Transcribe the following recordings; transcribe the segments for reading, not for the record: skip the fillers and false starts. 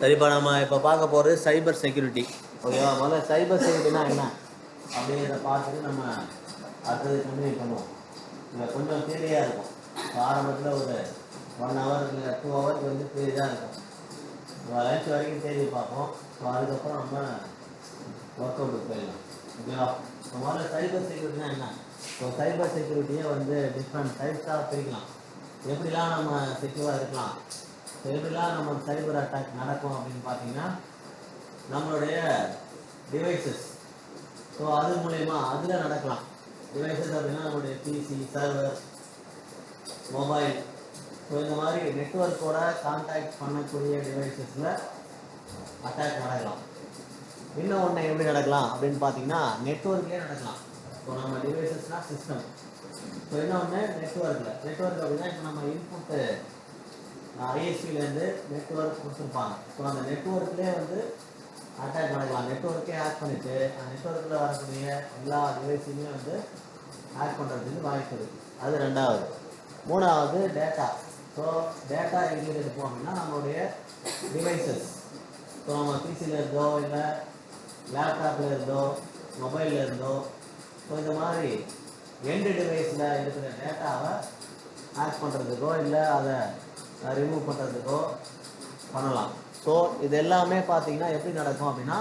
சரிப்பா, நம்ம இப்போ பார்க்க போகிறது சைபர் செக்யூரிட்டி. ஓகேவா? முதல்ல சைபர் செக்யூரிட்டினா என்ன அப்படிங்கிறத பார்த்துட்டு நம்ம அடுத்தது கண்டினியூ பண்ணுவோம். இல்லை கொஞ்சம் தேவையாக இருக்கும். ஆரம்பத்தில் ஒரு 1 hour இல்லை 2 hours வந்து தேதி தான் இருக்கும். லஞ்ச் வரைக்கும் தேதி பார்ப்போம். ஸோ அதுக்கப்புறம் நம்ம ஒர்க் அவுட்டுக்கு போயிடலாம். ஓகேவா? முதல்ல சைபர் செக்யூரிட்டினா என்ன? ஸோ சைபர் செக்யூரிட்டியை வந்து டிஃப்ரெண்ட் டைப்ஸாக பிரிக்கலாம். எப்படிலாம் நம்ம செக்யூராக இருக்கலாம், எப்படிலாம் நம்ம சைபர் அட்டாக் நடக்கும் அப்படின்னு பார்த்தீங்கன்னா, நம்மளுடைய டிவைசஸ், ஸோ அது மூலயமா அதில் நடக்கலாம். டிவைசஸ் அப்படின்னா நம்மளுடைய பிசி, சர்வர், மொபைல், ஸோ இந்த மாதிரி நெட்வொர்க்கோட கான்டாக்ட் பண்ணக்கூடிய டிவைசஸில் அட்டாக் நடக்கலாம். இன்னும் ஒன்று எப்படி நடக்கலாம் அப்படின்னு பார்த்தீங்கன்னா, நெட்வொர்க்லேயே நடக்கலாம். ஸோ நம்ம டிவைசஸ்னால் சிஸ்டம். ஸோ இன்னொன்று நெட்வொர்க் அப்படின்னா இப்போ நம்ம இன்புட்டு ஐஎஸ்பிலேருந்து நெட்வொர்க் கொடுத்துருப்பாங்க. ஸோ அந்த நெட்வொர்க்லேயே வந்து அட்டாக் நடக்கலாம். நெட்வொர்க்கே ஹேக் பண்ணிவிட்டு அந்த நெட்வொர்க்கில் வரக்கூடிய எல்லா டிவைஸையுமே வந்து ஹேக் பண்ணுறதுக்கு வாய்ப்பு இருக்குது. அது ரெண்டாவது. மூணாவது டேட்டா. ஸோ டேட்டா எங்கே எடுப்போம் அப்படின்னா நம்மளுடைய டிவைசஸ், ஸோ நம்ம பிசியில் இருந்தோ இல்லை லேப்டாப்பில் இருந்தோ மொபைலில் இருந்தோ, ஸோ இந்த மாதிரி எண்டு டிவைஸில் இருக்கிற டேட்டாவை ஹேக் பண்ணுறதுக்கோ இல்லை அதை ரிமூவ் பண்ணுறதுக்கோ பண்ணலாம். ஸோ இது எல்லாமே பார்த்தீங்கன்னா எப்படி நடக்கும் அப்படின்னா,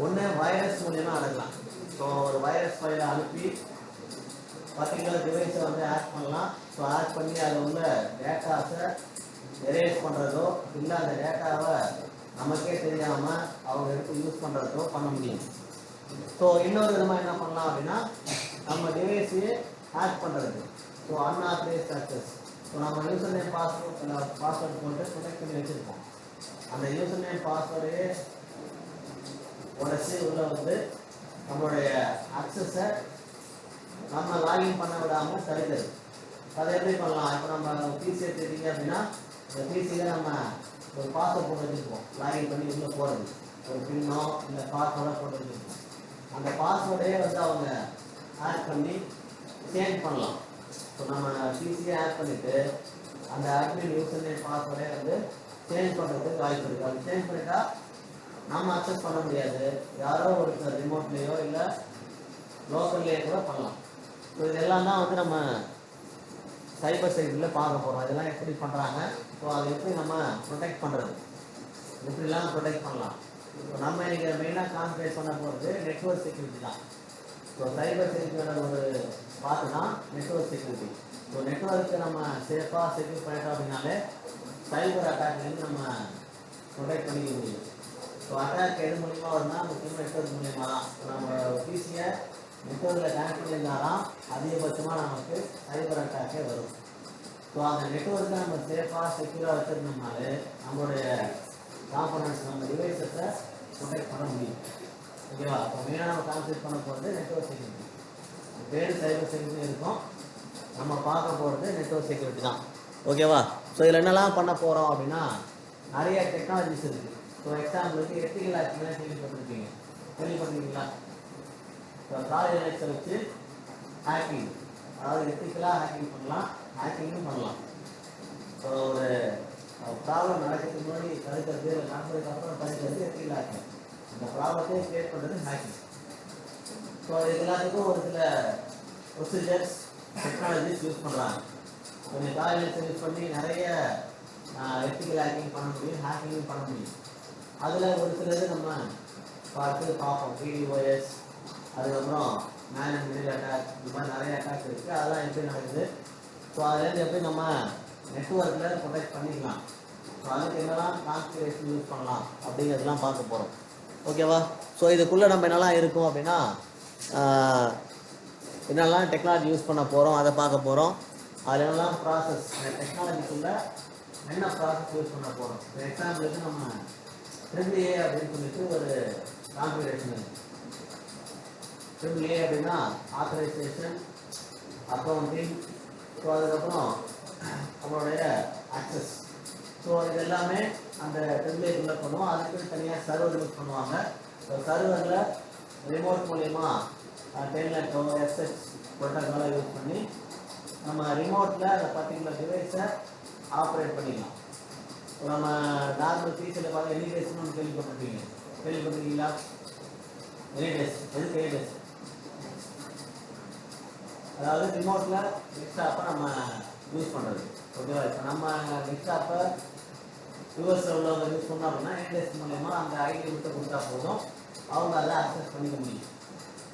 ஒன்று வைரஸ் மூலியமாக நடக்கலாம். ஸோ ஒரு வைரஸ் ஃபைலை அனுப்பி பர்டிகுலர் டிவைஸை வந்து ஹேக் பண்ணலாம். ஸோ ஹேக் பண்ணி அதில் உள்ள டேட்டாஸை எரேஸ் பண்ணுறதோ இல்லை அந்த டேட்டாவை நமக்கே தெரியாமல் அவங்க எடுத்து யூஸ் பண்ணுறதோ பண்ண முடியும். ஸோ இன்னொரு விதமாக என்ன பண்ணலாம் அப்படின்னா, நம்ம டிவைஸையே ஹேக் பண்ணுறது. So unauthorised access. ஸோ நம்ம யூசர் நேம் பாஸ்வேர்ட் போட்டு ப்ரொடெக்ட் பண்ணி வச்சுருக்கோம். அந்த யூசர் நேம் பாஸ்வேர்டையே உடச்சி உள்ள வந்து நம்மளுடைய அக்சஸை நம்ம லாகின் பண்ண விடாமல் தடுக்கிறது. அதை எப்படி பண்ணலாம்? இப்போ நம்ம பிசி எடுத்துட்டீங்க அப்படின்னா, இந்த பிசியில் நம்ம ஒரு பாஸ்வேர்ட் போட்டு வச்சுருப்போம். லாகின் பண்ணி உள்ளே போகிறது ஒரு பின்னோ இல்லை பாஸ்வேர்டோ போட்டு வச்சுருப்போம். அந்த பாஸ்வேர்டையே வந்து அவங்க ஆட் பண்ணி சேஞ்ச் பண்ணலாம். ஸோ நம்ம பிசியை ஆட் பண்ணிவிட்டு அந்த அட்மின் யூசர் நேம் பாஸ்வேர்டே வந்து சேஞ்ச் பண்ணுறதுக்கு வாய்ப்பு இருக்குது. அது சேஞ்ச் பண்ணிட்டா நம்ம அக்சஸ் பண்ண முடியாது. யாரோ ஒருத்தர் ரிமோட்லேயோ இல்லை லோக்கல்லையோ கூட பண்ணலாம். ஸோ இதெல்லாம் தான் வந்து நம்ம சைபர் செக்யூரிட்டியில் பார்க்க போகிறோம். இதெல்லாம் எப்படி பண்ணுறாங்க, ஸோ அதை எப்படி நம்ம ப்ரொடெக்ட் பண்ணுறது, எப்படிலாம் ப்ரொடெக்ட் பண்ணலாம். ஸோ நம்ம இங்கே மெயினாக கான்சன்ட்ரேட் பண்ண போகிறது நெட்வொர்க் செக்யூரிட்டி தான். ஸோ சைபர் செக்யூரிட்டியோட ஒரு பார்த்து தான் நெட்வொர்க் செக்யூரிட்டி. ஸோ நெட்வொர்க்கை நம்ம சேஃபாக செக்யூர் பண்ணிட்டோம் அப்படின்னாலே சைபர் அட்டாக்லேருந்து நம்ம ப்ரொடெக்ட் பண்ணிக்க முடியும். ஸோ அட்டாக் எது மூலியமாக வரும்னா முக்கியமாக நெட்வொர்க் மூலியமாக தான். நம்ம பிசியை நெட்வொர்க்கில் கனெக்ட் பண்ணியிருந்தாலும் அதிகபட்சமாக நமக்கு சைபர் அட்டாக்கே வரும். ஸோ அந்த நெட்வொர்க்கை நம்ம சேஃபாக செக்யூராக வச்சுருந்தோம்னாலே நம்மளுடைய காம்பனன்ட்ஸ், நம்ம டிவைஸஸை ப்ரொடெக்ட் பண்ண முடியும். ஓகேவா? இப்போ மெயினாக நம்ம கான்சன்ட்ரேட் பண்ண போகிறது நெட்வொர்க் செக்யூரிட்டி. பேர் சைபர் செக்யூரிட்டி இருக்கும், நம்ம பார்க்க போகிறது நெட்வொர்க் செக்யூரிட்டி தான். ஓகேவா? ஸோ இதில் என்னெல்லாம் பண்ண போகிறோம் அப்படின்னா, நிறைய டெக்னாலஜிஸ் இருக்குது. ஸோ எக்ஸாம்பிளுக்கு எத்திக்கல் ஹேக்கிங்லாம் கேள்விப்பட்டிருக்கீங்களா? ஸோ காலேஜ் லைஃப்ஸை வச்சு ஹேக்கிங், அதாவது எத்திக்கலாக ஹேக்கிங் பண்ணலாம், ஹேக்கிங்கும் பண்ணலாம். ஸோ ஒரு ப்ராப்ளம் நடக்கிறதுக்கு முன்னாடி தடுக்கிறது, இல்லை நடந்ததுக்கு அப்புறம் தடுக்கிறது எத்திக்கல் ஹேக்கிங். அந்த ப்ராப்ளத்தையே கிரியேட் பண்ணுறது ஹேக்கிங். ஸோ இது எல்லாத்துக்கும் ஒரு சில ப்ரொசீஜர்ஸ், டெக்னாலஜிஸ் யூஸ் பண்ணுறாங்க. கொஞ்சம் காலேஜ் யூஸ் பண்ணி நிறைய எத்திக்கல் ஹேக்கிங் பண்ண முடியும், ஹேக்கிங்கும் பண்ண முடியும். அதில் ஒரு சிலது நம்ம பார்ப்போம். பிடிஓஎஸ், அதுக்கப்புறம் மேன் அண்ட் மிடில் அட்டாக், இந்த மாதிரி நிறைய அட்டாக் இருக்குது. அதெல்லாம் எப்படி நடக்குது, ஸோ அதுலேருந்து எப்படி நம்ம நெட்வொர்க்கில் ப்ரொடெக்ட் பண்ணிக்கலாம், ஸோ அதுக்கு என்னெல்லாம் கான்ஃபிகரேஷன் யூஸ் பண்ணலாம் அப்படிங்கிறதுலாம் பார்க்க போகிறோம். ஓகேவா? ஸோ இதுக்குள்ளே நம்ம என்னெல்லாம் இருக்கும் அப்படின்னா, என்னெல்லாம் டெக்னாலஜி யூஸ் பண்ண போகிறோம் அதை பார்க்க போகிறோம். அதில் என்னெல்லாம் ப்ராசஸ், டெக்னாலஜிக்குள்ளே என்ன ப்ராசஸ் யூஸ் பண்ண போகிறோம். இப்போ எக்ஸாம்பிளுக்கு நம்ம AAA அப்படின்னு சொல்லிட்டு ஒரு கான்ஃபிகரேஷன் இருக்குது. AAA அப்படின்னா ஆத்தரைசேஷன், அக்கௌண்டிங், ஸோ அதுக்கப்புறம் நம்மளுடைய ஆக்சஸ். ஸோ இது எல்லாமே அந்த AAAக்குள்ளே பண்ணுவோம். அதுக்கு தனியாக சர்வர் யூஸ் பண்ணுவாங்க. ஸோ சர்வரில் ரிமோட் மூலயமா டெல்நெட் எஸ்எச் ப்ரோட்டோக்காலை யூஸ் பண்ணி நம்ம ரிமோட்டில் அந்த பர்டிகுலர் டிவைஸை ஆப்ரேட் பண்ணிக்கலாம். நம்ம நார்மல் பிசியில் பார்த்தா எனி டேஸ்ட்னு ஒன்று கேள்விப்பட்டிருக்கீங்களா? எனி டேஸ்ட் எதுக்கு எனி டேஸ்ட்? அதாவது ரிமோட்டில் டெஸ்க்டாப்பை நம்ம யூஸ் பண்ணுறது. ஓகேவா? இப்போ நம்ம டெஸ்க்டாப்பை யூஎஸ்ல உள்ளவங்க யூஸ் பண்ணோம் அப்படின்னா எனி டெஸ்ட் மூலயமா அந்த ஐடி விட்டு கொடுத்தா போதும், அவங்க அதை அக்சஸ் பண்ணிக்க முடியும்.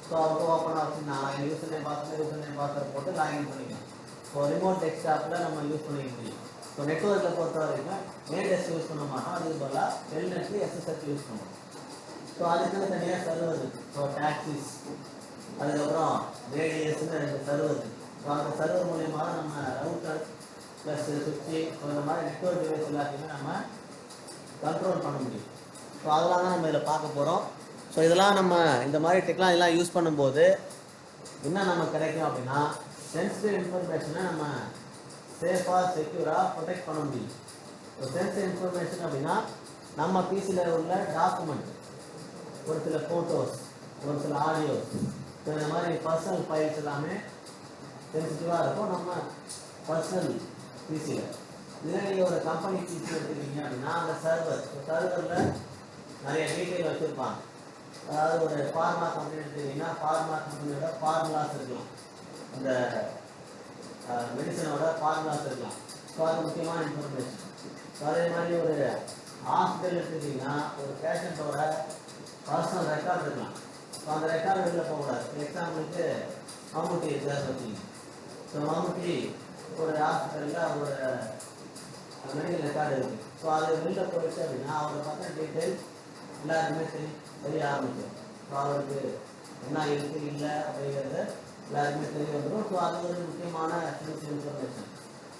ஸோ அவங்க ஓப்பனாக வச்சுருந்தா யூசர் நேம் பாஸ்வேர்ட் போட்டு லாகின் பண்ணிக்கலாம். ஸோ ரிமோட் டெஸ்க்டாப்பில் நம்ம யூஸ் பண்ணிக்க முடியும். ஸோ நெட்ஒர்க்கில் பொறுத்த வரைக்கும் எனி டெஸ்ட் யூஸ் பண்ண மாட்டோம், அதுக்கு பதிலாக டெல்நெட் எஸ்எஸ்ஹெச் யூஸ் பண்ணுவோம். ஸோ அதுக்குன்னு தனியாக சர்வர் இருக்குது. ஸோ டாக்ஸிஸ், அதுக்கப்புறம் ரேடியஸ்ன்னு 2 சர்வர் இருக்குது. ஸோ அந்த சர்வர் மூலயமா நம்ம ரவுட்டர் ப்ளஸ் சுவிட்சு இந்த மாதிரி நெட்ஒர்க் டிவைஸ் எல்லாத்தையுமே நம்ம கண்ட்ரோல் பண்ண முடியும். ஸோ அதெல்லாம் தான் நம்ம இதில் பார்க்க போகிறோம். ஸோ இதெல்லாம் நம்ம இந்த மாதிரி டெக்னாலஜிலாம் யூஸ் பண்ணும்போது என்ன நமக்கு கிடைக்கும் அப்படின்னா, சென்சிட்டிவ் இன்ஃபர்மேஷனை நம்ம சேஃபாக செக்யூராக ப்ரொடெக்ட் பண்ண முடியும். ஸோ சென்சிட்டிவ் இன்ஃபர்மேஷன் அப்படின்னா நம்ம பிசியில் உள்ள டாக்குமெண்ட், ஒரு சில ஃபோட்டோஸ், ஒரு சில ஆடியோஸ், ஸோ இந்த மாதிரி பர்சனல் ஃபைல்ஸ் எல்லாமே சென்சிட்டிவாக இருக்கும் நம்ம பர்சனல் பிசியில். இதே நீங்கள் ஒரு கம்பெனி பிசி எடுத்துக்கிட்டீங்க அப்படின்னா அந்த சர்வரில் நிறைய டீட்டெயில் வச்சுருப்பாங்க. அதாவது ஒரு ஃபார்மா கம்பெனி எடுத்துக்கிட்டிங்கன்னா ஃபார்மா கம்பெனியோட ஃபார்முலாஸ் இருக்கலாம், அந்த மெடிசனோட ஃபார்முலாஸ் இருக்கலாம். ஸோ அது முக்கியமான இன்ஃபர்மேஷன். ஸோ அதே மாதிரி ஒரு ஹாஸ்பிட்டல் எடுத்துக்கிட்டிங்கன்னா ஒரு பேஷண்ட்டோட பர்சனல் ரெக்கார்டு இருக்கலாம். ஸோ அந்த ரெக்கார்டு வெளியில் போகக்கூடாது. எக்ஸாம்பிளுக்கு மம்முட்டி இருக்காருன்னு வச்சுக்கோங்க. ஸோ மம்முட்டி ஒரு ஹாஸ்பிட்டலில் ஒரு மெடிக்கல் ரெக்கார்டு இருக்குது. ஸோ அது வெளியில் போயிடுச்சு அப்படின்னா அவரை பார்த்தா டீட்டெயில் எல்லாருமே தெரிய ஆரம்பிக்கும். ஸோ அவருக்கு என்ன இருக்குது இல்லை அப்படிங்கிறது எல்லாருமே தெரிய வந்துடும். ஸோ அது ஒரு முக்கியமான சென்சிட்டிவ் இன்ஃபர்மேஷன்,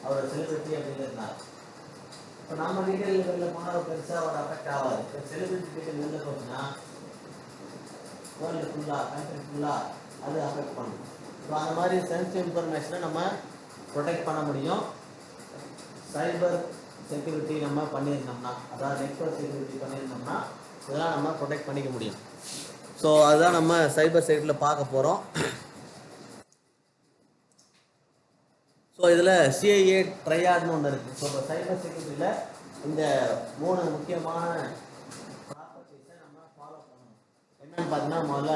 அவர் செலிபிரிட்டி அப்படிங்கிறதுனால. இப்போ நம்ம டீட்டெயில் வெளியில் போனால் பெருசாக ஒரு அஃபெக்ட் ஆகாது. இப்போ செலிபிரிட்டி டீட்டெயில் வெளியில் போச்சுன்னா வேர்ல்டு ஃபுல்லாக, கண்ட்ரி ஃபுல்லாக அது அஃபெக்ட் பண்ணும். ஸோ அந்த மாதிரி சென்சிட்டிவ் இன்ஃபர்மேஷனை நம்ம ப்ரொடெக்ட் பண்ண முடியும். சைபர் செக்யூரிட்டி நம்ம பண்ணியிருந்தோம்னா, அதாவது நெட்வொர்க் செக்யூரிட்டி பண்ணியிருந்தோம்னா இதெல்லாம் நம்ம ப்ரொடெக்ட் பண்ணிக்க முடியும். ஸோ அதுதான் நம்ம சைபர் செக்யூரிட்டியில் பார்க்க போகிறோம். ஸோ இதில் சிஐஏ ட்ரையாட்னு ஒன்று இருக்குது. ஸோ இப்போ சைபர் செக்யூரிட்டியில் இந்த 3 முக்கியமான ப்ராப்பர்ட்டிஸை நம்ம ஃபாலோ பண்ணணும். என்னன்னு பார்த்தீங்கன்னா, முதல்ல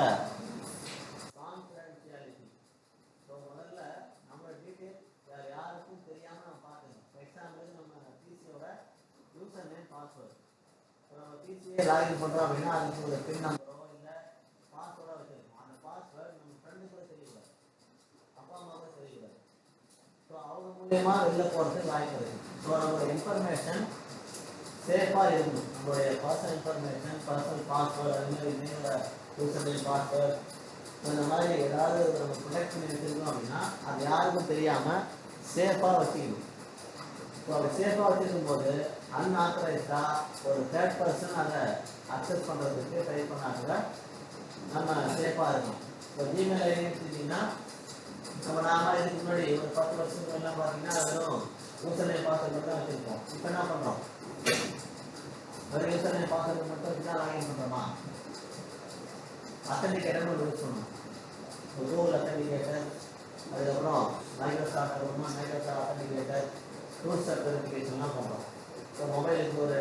கான்ஃபிடென்ஷியாலிட்டி. ஸோ முதல்ல நம்ம டீட்டெயில் வேறு யாருக்கும் தெரியாமல் நம்ம பார்க்கணும். ஃபார் எக்ஸாம்பிளுக்கு நம்ம பிசியோட யூசர் நேம் பாஸ்வேர்டு, இப்போ நம்ம பிசியை லாகின் பண்ணுறோம் அப்படின்னா அதுக்கு ஒரு பின் நம்பரோ இல்லை பாஸ்வேர்டோ வச்சுருக்கோம். அந்த பாஸ்வேர்டு நம்ம ஃப்ரெண்டு கூட தெரியக்கூடாது, அப்பா அம்மா கூட தெரியக்கூடாது. ஸோ அவங்க மூலயமா வெளில போகிறதுக்கு வாய்ப்பு இருக்குது. ஸோ நம்மளோட இன்ஃபர்மேஷன் சேஃபாக இருக்கணும். நம்மளுடைய பர்சனல் இன்ஃபர்மேஷன், பர்சனல் பாஸ்வேர்டு, அதுமாதிரி இதோட யூசர் நேம் பாஸ்வேர்டு, இந்த மாதிரி ஏதாவது நம்ம ப்ரொடெக்ட் பண்ணி வச்சுருக்கோம் அப்படின்னா அது யாருக்கும் தெரியாமல் சேஃபாக வச்சுக்கணும். ஸோ அதை சேஃபாக வச்சுருக்கும் போது அன்ஆத்தரைஸ்டாக ஒரு தேர்ட் பர்சன் அதை அக்சஸ் பண்ணுறதுக்கு ட்ரை பண்ணாங்க நம்ம சேஃபாக இருக்கணும். இப்போ ஜிமெயில் ஐடி எடுத்துக்கிட்டிங்கன்னா நம்ம நாம இதுக்கு முன்னாடி ஒரு 10 வருஷத்துக்கு எல்லாம் பார்த்தீங்கன்னா வெறும் யூசர் நேம் பாஸ்வேர்டு மட்டும் வச்சுருப்போம். இப்போ என்ன பண்ணுறோம்? வெறும் யூசர் நேம் பாஸ்வேர்டு மட்டும் வச்சு தான் லாகின் பண்ணுறோமா? அத்தன்டிகேட்டர்னு ஒரு யூஸ் பண்ணணும். கூகுள் அத்தன்டிகேட்டர், அதுக்கப்புறம் மைக்ரோசாஃப்ட் அத்தன்டிகேட்டர், டூ ஸ்டெப் வெரிஃபிகேஷன்லாம் பண்ணுறோம். ஸோ மொபைலுக்கு ஒரு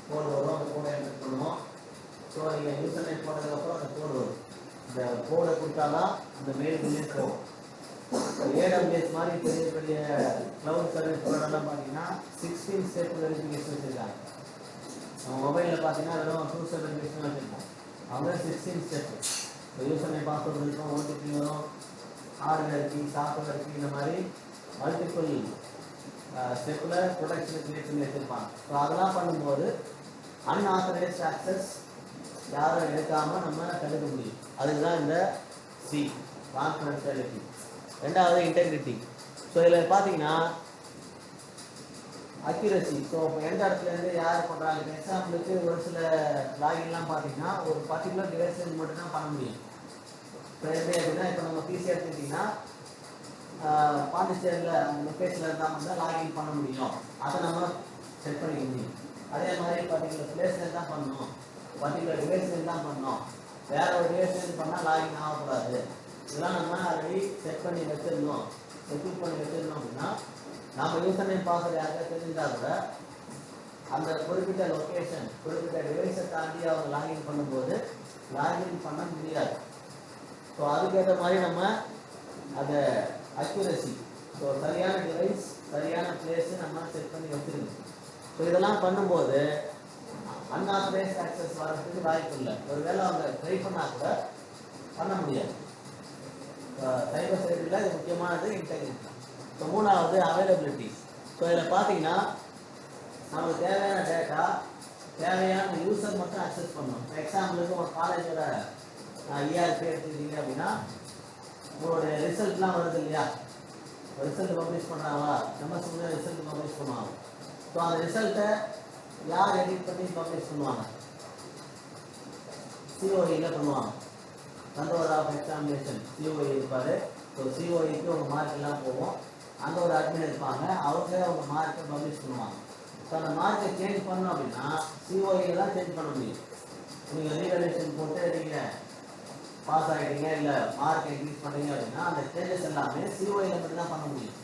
கோடு வரும், அந்த கோடை என்டர் பண்ணுவோம். ஸோ நீங்கள் யூசர் நேம் போட்டதுக்கப்புறம் அந்த கோடு வரும். இந்த கோடை கொடுத்தாதான் அந்த மெயில் பில்லே போகும். ஏடபிள்யூஎஸ் மாதிரி பெரிய பெரிய க்ளவுட் சர்வீஸ் ப்ரொவைடர்லாம் பார்த்தீங்கன்னா 16 ஸ்டெப் வெரிஃபிகேஷன் வச்சுருக்காங்க. நம்ம மொபைலில் பார்த்தீங்கன்னா வெறும் 2 ஸ்டெப் வெரிஃபிகேஷன் வச்சுருக்கோம். அவங்க 16 ஸ்டெப். இப்போ யூசர் நேம் பாஸ்வேர்டு இருக்கும், ஓடிபி வரும், ஹார்ட்வேர் கீ, சாஃப்ட்வேர் கீ, இந்த மாதிரி மல்டிபிள் ஸ்டெப்பில் ப்ரொடெக்ஷன் கிரியேட் பண்ணி வச்சுருப்பாங்க. ஸோ அதெல்லாம் பண்ணும்போது அன்ஆத்தரைஸ்ட் ஆக்சஸ் யாரும் எடுக்காமல் நம்ம தடுக்க முடியும். அதுதான் இந்த சி, கான்ஃபிடென்ஷியாலிட்டி. ரெண்டாவது இன்டெகிரிட்டி. ஸோ இதில் பார்த்தீங்கன்னா அக்யூரசி. ஸோ இப்போ எந்த இடத்துலேருந்து யார் பண்ணுறாங்க? எக்ஸாம்பிளுக்கு ஒரு சில லாகின்லாம் பார்த்தீங்கன்னா ஒரு பர்டிகுலர் டிவைஸில் மட்டும்தான் பண்ண முடியும். இப்போ எப்படி அப்படின்னா, இப்போ நம்ம பிசி எடுத்துக்கிட்டிங்கன்னா பாண்டிச்சேரியில் அந்த லொக்கேஷனில் இருந்தால் மட்டும் லாகின் பண்ண முடியும். அதை நம்ம செட் பண்ணிக்க முடியும். அதே மாதிரி பர்டிகுலர் பிளேஸ்லேருந்து தான் பண்ணணும், பர்டிகுலர் டிவைஸ்லேருந்து தான் பண்ணணும், வேற ஒரு டிவைஸ்லேருந்து பண்ணால் லாகின் ஆகக்கூடாது. இதெல்லாம் நம்ம ஆல்ரெடி செட் பண்ணி வச்சிருந்தோம், செக்யூர் பண்ணி வச்சிருந்தோம் அப்படின்னா நம்ம யூசர் நேம் பாஸ்வேர்டு யாருக்கா தெரிஞ்சிருந்தா கூட அந்த குறிப்பிட்ட லொக்கேஷன் குறிப்பிட்ட டிவைஸை தாண்டி அவங்க லாகின் பண்ணும்போது லாகின் பண்ண முடியாது. ஸோ அதுக்கேற்ற மாதிரி நம்ம அதை அக்யூரசி, ஸோ சரியான டிவைஸ் சரியான பிளேஸு நம்ம செட் பண்ணி வச்சுருக்கோம். ஸோ இதெல்லாம் பண்ணும்போது அன்ஆத்தரைஸ்ட் ஆக்சஸ் வர்றதுக்கு வாய்ப்பு இல்லை. ஒருவேளை அவங்க ட்ரை பண்ணால் கூட பண்ண முடியாது. சைபர் செக்யூரிட்டியில் இது முக்கியமானது இன்டெகிரிட்டி. ஸோ மூணாவது அவைலபிலிட்டி. ஸோ இதில் பார்த்தீங்கன்னா நமக்கு தேவையான டேட்டா தேவையான யூசர் மட்டும் அக்சஸ் பண்ணணும். ஃபார் எக்ஸாம்பிளுக்கு ஒரு காலேஜோட இஆர்பி எடுத்துக்கிட்டீங்க அப்படின்னா உங்களுடைய ரிசல்ட்லாம் வருது இல்லையா, ரிசல்ட் பப்ளிஷ் பண்ணுறாங்களா, எம்எஸ்ல ரிசல்ட் பப்ளிஷ் பண்ணுவாங்க. ஸோ அந்த ரிசல்ட்டை யார் எடிட் பண்ணி பப்ளிஷ் பண்ணுவாங்க? சிஓஇயில் பண்ணுவாங்க. கண்ட்ரோல் ஆஃப் எக்ஸாமினேஷன் சிஓஇ இருப்பார். ஸோ சிஓஇக்கு உங்கள் மார்க் எல்லாம் போகும். அங்கே ஒரு அட்மின் இருப்பாங்க, அவங்க உங்கள் மார்க்கை பப்ளிஷ் பண்ணுவாங்க. ஸோ அந்த மார்க்கை சேஞ்ச் பண்ணணும் அப்படின்னா சிஓஇயில் தான் சேஞ்ச் பண்ண முடியும். நீங்கள் ரீவேல்யூஷன் போட்டு நீங்கள் பாஸ் ஆகிட்டீங்க இல்லை மார்க் இன்க்ரீஸ் பண்ணுறீங்க அப்படின்னா அந்த சேஞ்சஸ் எல்லாமே சிஓஇயில் மட்டும் தான் பண்ண முடியும்.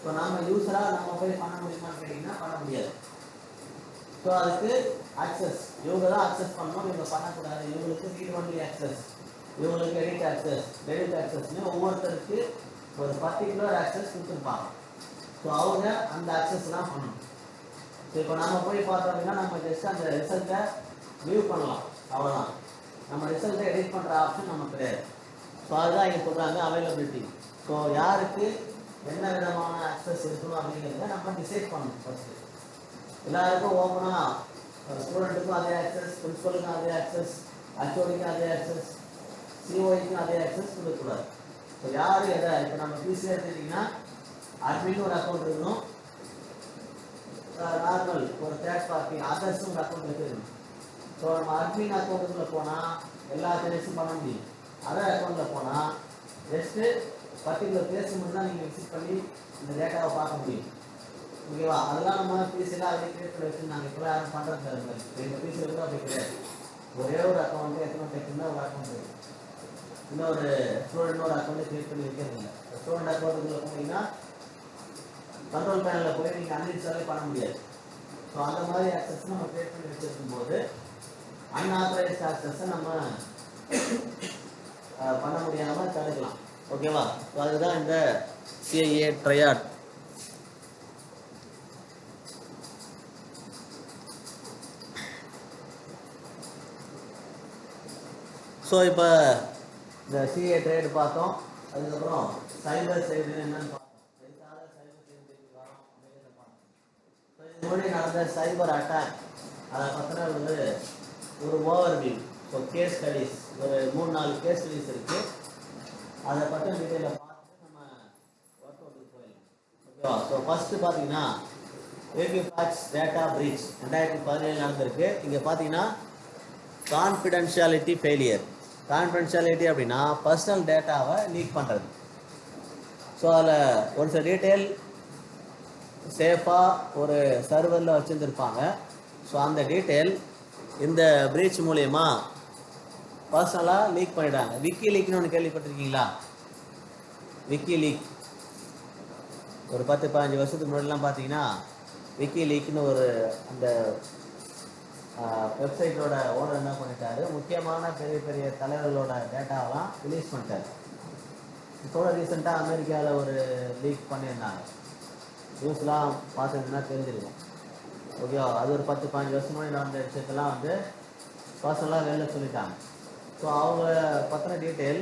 ஸோ நம்ம யூஸராக நம்ம போய் பண்ண முடியுமான்னு கேட்டிங்கன்னா பண்ண முடியாது. ஸோ அதுக்கு ஆக்சஸ் இவங்க தான் ஆக்சஸ் பண்ணணும், இவங்க பண்ணக்கூடாது. இவங்களுக்கு ரீட் ஒன்லி ஆக்சஸ், இவங்களுக்கு எடிட் ஆக்சஸ், டெலிட் ஆக்சஸ்னு ஒவ்வொருத்தருக்கு ஒரு பர்டிகுலர் ஆக்சஸ் கொடுத்துருப்பாங்க. ஸோ அவங்க அந்த ஆக்சஸ்லாம் பண்ணணும். ஸோ இப்போ நம்ம போய் பார்த்தோம் அப்படின்னா நம்ம ஜஸ்ட் அந்த ரிசல்ட்டை வியூ பண்ணலாம், அவ்வளோதான். நம்ம ரிசல்ட்டை எடிட் பண்ணுற ஆப்ஷன் நமக்கு கிடையாது. ஸோ அதுதான் இங்கே சொல்கிறாங்க அவைலபிலிட்டி. ஸோ யாருக்கு என்ன விதமான ஆக்சஸ் இருக்கணும் அப்படிங்கிறத நம்ம டிசைட் பண்ணணும். ஃபஸ்ட்டு எல்லாருக்கும் ஓப்பனாக ஸ்டூடெண்ட்டுக்கும் அதே ஆக்சஸ், பிரின்சிபலுக்கும் அதே ஆக்சஸ், ஹச்ஓடிக்கும் அதே ஆக்சஸ், சிஓஐக்கும் அதே ஆக்சஸ் கொடுக்கக்கூடாது. ஸோ யார் எதை இப்போ நம்ம பிசி எடுத்துக்கிட்டிங்கன்னா அட்மின்னு ஒரு அக்கௌண்ட் இருக்கணும், நார்மல் ஒரு தேர்ட் பார்ட்டி அதர்ஸும் ஒரு அக்கௌண்ட் இருக்கணும். ஸோ நம்ம அட்மின் அக்கௌண்ட்டுக்குள்ளே போனால் எல்லா சேஞ்சஸும் பண்ண முடியும். அதர் அக்கௌண்ட்டில் போனால் ஜஸ்ட்டு பர்டிகுலர் பிளேஸ் மட்டும் தான் நீங்கள் விசிட் பண்ணி இந்த டேட்டாவை பார்க்க முடியும். ஓகேவா? அதெல்லாம் நம்ம பிசியில் அதே கிரியேட் பண்ணி வச்சுருந்தாங்க. இப்போலாம் யாரும் பண்ணுறது இல்லை. எங்கள் பிசியில் கூட அப்படி கிடையாது. ஒரே ஒரு அக்கௌண்ட்டு எத்தனை டைப்னா ஒரு அக்கௌண்ட் இருக்குது. இன்னொரு ஸ்டூடெண்ட் ஒரு அக்கௌண்ட்டு கிரியேட் பண்ணி வைக்கிறது இல்லை. ஸ்டூடெண்ட் அக்கௌண்ட்டுக்குள்ளே போனீங்கன்னா கண்ட்ரோல் பேனலில் போய் நீங்கள் அன்இன்ஸ்டாலே பண்ண முடியாது. ஸோ அந்த மாதிரி ஆக்சஸ் நம்ம கிரியேட் பண்ணி வச்சிருக்கும் போது அன்ஆத்தரைஸ்ட் ஆக்சஸை நம்ம பண்ண முடியாமல் தடுக்கலாம். ஓகேவா? ஸோ அதுதான் இந்த சிஐஏ ட்ரையாட். ஸோ இப்போ இந்த சிஏ ட்ரேட் பார்த்தோம். அதுக்கப்புறம் சைபர் செக்யூரிட்டி என்னன்னு பார்த்தோம். எதுக்காக சைபர் செக்யூரிட்டி வரோம் அப்படிங்கிறத பார்த்தோம். ஸோ இது முன்னாடி நடந்த சைபர் அட்டாக் அதை பற்றின ஒரு ஓவர்வியூ. ஸோ கேஸ் ஸ்டடீஸ் ஒரு 3-4 கேஸ் ஸ்டடீஸ் இருக்குது. அதை பற்றின டீட்டெயிலில் பார்த்துட்டு நம்ம ஒர்க் அவுட்டுக்கு போயிடலாம். ஓகேவா? ஸோ ஃபஸ்ட்டு பார்த்தீங்கன்னா ஏகியூபேக்ஸ் டேட்டா பிரீச் 2017 நடந்திருக்கு. இங்கே பார்த்தீங்கன்னா கான்ஃபிடென்ஷியாலிட்டி ஃபெயிலியர். கான்ஃபிடென்ஷியாலிட்டி அப்படின்னா பர்சனல் டேட்டாவை லீக் பண்ணுறது. ஸோ அதில் ஒரு சில டீட்டெயில் சேஃபாக ஒரு சர்வரில் வச்சுருந்துருப்பாங்க. ஸோ அந்த டீட்டெயில் இந்த பிரீச் மூலயமா பர்சனலாக லீக் பண்ணிட்டாங்க. விக்கி லீக்னு ஒன்று கேள்விப்பட்டிருக்கீங்களா? விக்கி லீக் ஒரு 10-15 வருஷத்துக்கு முன்னாடிலாம் பார்த்தீங்கன்னா விக்கி லீக்னு ஒரு அந்த வெப்சைட்டோட ஓனர் என்ன பண்ணிட்டாரு, முக்கியமான பெரிய பெரிய தலைவர்களோட டேட்டாவெல்லாம் ரிலீஸ் பண்ணிட்டாரு. இப்போ ரீசெண்டாக அமெரிக்காவில் ஒரு லீக் பண்ணியிருந்தாங்க. நியூஸ்லாம் பார்த்துருந்தீங்கன்னா தெரிஞ்சிருக்கும். ஓகேவா? அது ஒரு 10-15 வருஷம் முன்னாடி நடந்த விஷயத்தெல்லாம் பர்சனலாக வெளில சொல்லிட்டாங்க. ஸோ அவங்க பற்றின டீட்டெயில்